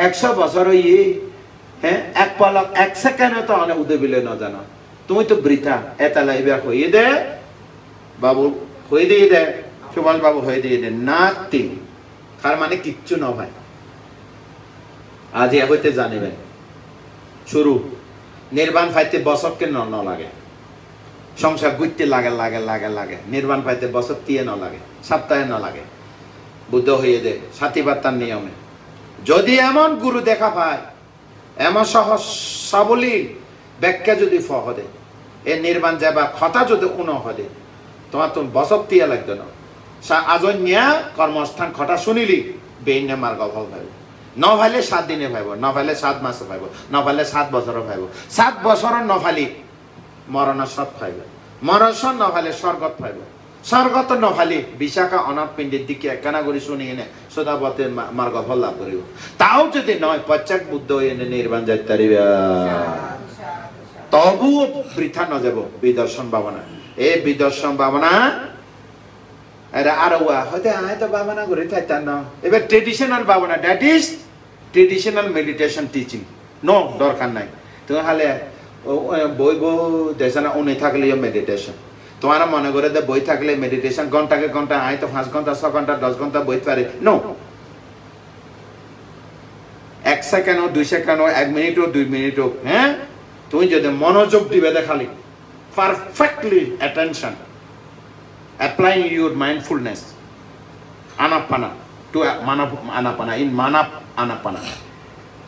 Speaker 1: 100 বছর ইয়ে হ্যাঁ 1 পলক 1 সেকেন্ড তো অনেক উদয় বিলয় না জানো তুমি তো বৃথা এতালা এবার হয়ে দে বাবু হয়ে দিয়ে দে সুভাষ বাবু হয়ে দিয়ে দে নাথিং তার মানে কিচ্ছু ন ভাই আজ এ হইতে জানিবেন শুরু নির্বাণ পাইতে বছর কে ন লাগে সংসার গুইতে লাগে নির্বাণ পাইতে বছর তিয়ে ন লাগে সপ্তাহে ন লাগে বুদ্ধ হয়ে দে সাথীবার্তার নিয়মে যদি এমন গুরু দেখা পায় এমন সহজ সাবলীল ব্যাখ্যা যদি ফহদে এ নির্বাণ যাবা কথা যদি উন হদে তোমার তো বছর তিয়া লাগতো না আজন্যা কর্মস্থান খটা শুনিলি বেইনে মার্গ ফল ভাইব ন ভাইলে 7 দিনে ভাইব ন ভাইলে 7 মাসে ভাইব ন ভাইলে 7 বছর ভাইব 7 বছর ন ভালি মরণ সৎ ভাইব মরণ ন ভাইলে স্বর্গত ভাইব স্বর্গত নফালি বিশাখা অনাথ পিণ্ডের দিকে একখানা করে শুনি এনে সদাপথের মার্গ ফল লাভ করিব তাও যদি নয় পশ্চাৎ বুদ্ধ এনে নির্বাণ যাইতে পারিবে তবুও বৃথা ন যাব বিদর্শন ভাবনা এই বিদর্শন ভাবনা এরা আরো হয়তো আয় তো ভাবনা করে থাকতাম না এবার ট্রেডিশনাল ভাবনা that is traditional meditation teaching no দরকার নাই তুমি হালে বই বই দেশ না উনি থাকলে মেডিটেশন তোমার মনে করে যে বই থাকলে মেডিটেশন ঘন্টাকে ঘন্টা আয় তো 5 ঘন্টা 6 ঘন্টা 10 ঘন্টা বই পারে no 1 second 2 second 1 minute 2 minute হ্যাঁ তুমি যদি মনোযোগ দিবে দেখালি perfectly attention applying your mindfulness anapana to anapana in anapana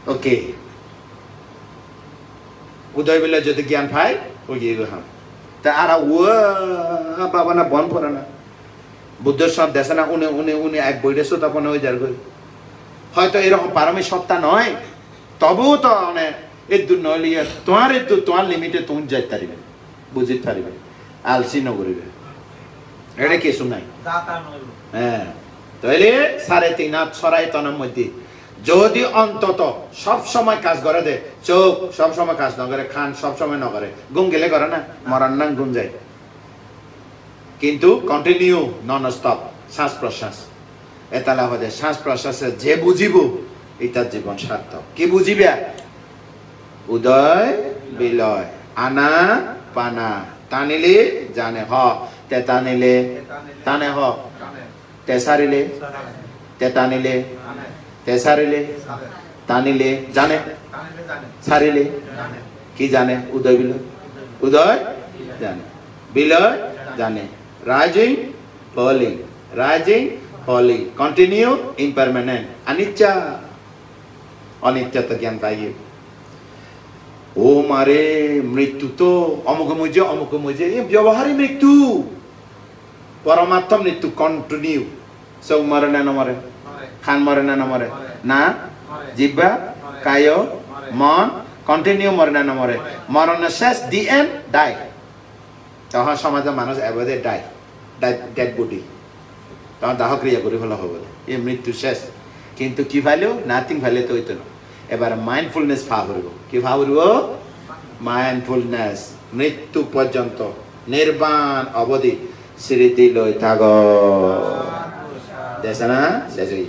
Speaker 1: okay উদয় বেলা যদি জ্ঞান পায় ওই গিয়ে হাম তা আর বাবা না বন পড়ে না বুদ্ধের সব দেশে না উনি উনি উনি এক বইটা তখন ওই যার হয়তো এরকম পারমিক সত্তা নয় তবুও তো মানে এদুর নলিয়ে তোমার এদুর তোমার লিমিটে তুমি যাইতে পারিবে বুঝিতে পারিবে আলসি নগরিবে এটা কিছু নাই হ্যাঁ তাহলে 3.5 হাত সরাইতনের মধ্যে যদি অন্তত সব সময় কাজ করে দে চোখ সব সময় কাজ না করে খান সব সময় না করে ঘুম গেলে করে না মরার নাম ঘুম যায় কিন্তু কন্টিনিউ নন স্টপ শ্বাস প্রশ্বাস এতালা হতে শ্বাস প্রশ্বাসে যে বুঝিব এটার জীবন সার্থক কি বুঝিবে উদয় বিলয় আনা পানা টানিলে জানে হ তে টানিলে টানে হ তে সারিলে তে টানিলে তে সারিলে টানিলে জানে সারিলে কি জানে উদয় বিলয় উদয় জানে বিলয় জানে rising falling rising falling continue impermanent অনিচ্ছা অনিত্যতা জ্ঞান পাইয়ে ও মারে মৃত্যু তো অমুক মজে ব্যবহারিক মৃত্যু পরমাত্ম মৃত্যু কন্টিনিউ সব মরে না মরে খান মরে না মরে না জিব্বা কায় মন কন্টিনিউ মরে না মরে মরণ শেষ দি এন্ড ডাই তখন সমাজে মানুষ এভাবে ডাই ডেড বডি তখন দাহ ক্রিয়া করে ফেলা হবে এই মৃত্যু শেষ কিন্তু কি ভাইলেও নাথিং ভাইলে তো হইতো না এবার মাইন্ডফুলনেস ফা করব কি ফা করব মাইন্ডফুলনেস মৃত্যু পর্যন্ত নির্বাণ অবধি স্মৃতি লই থাক দেশ না শেষ হই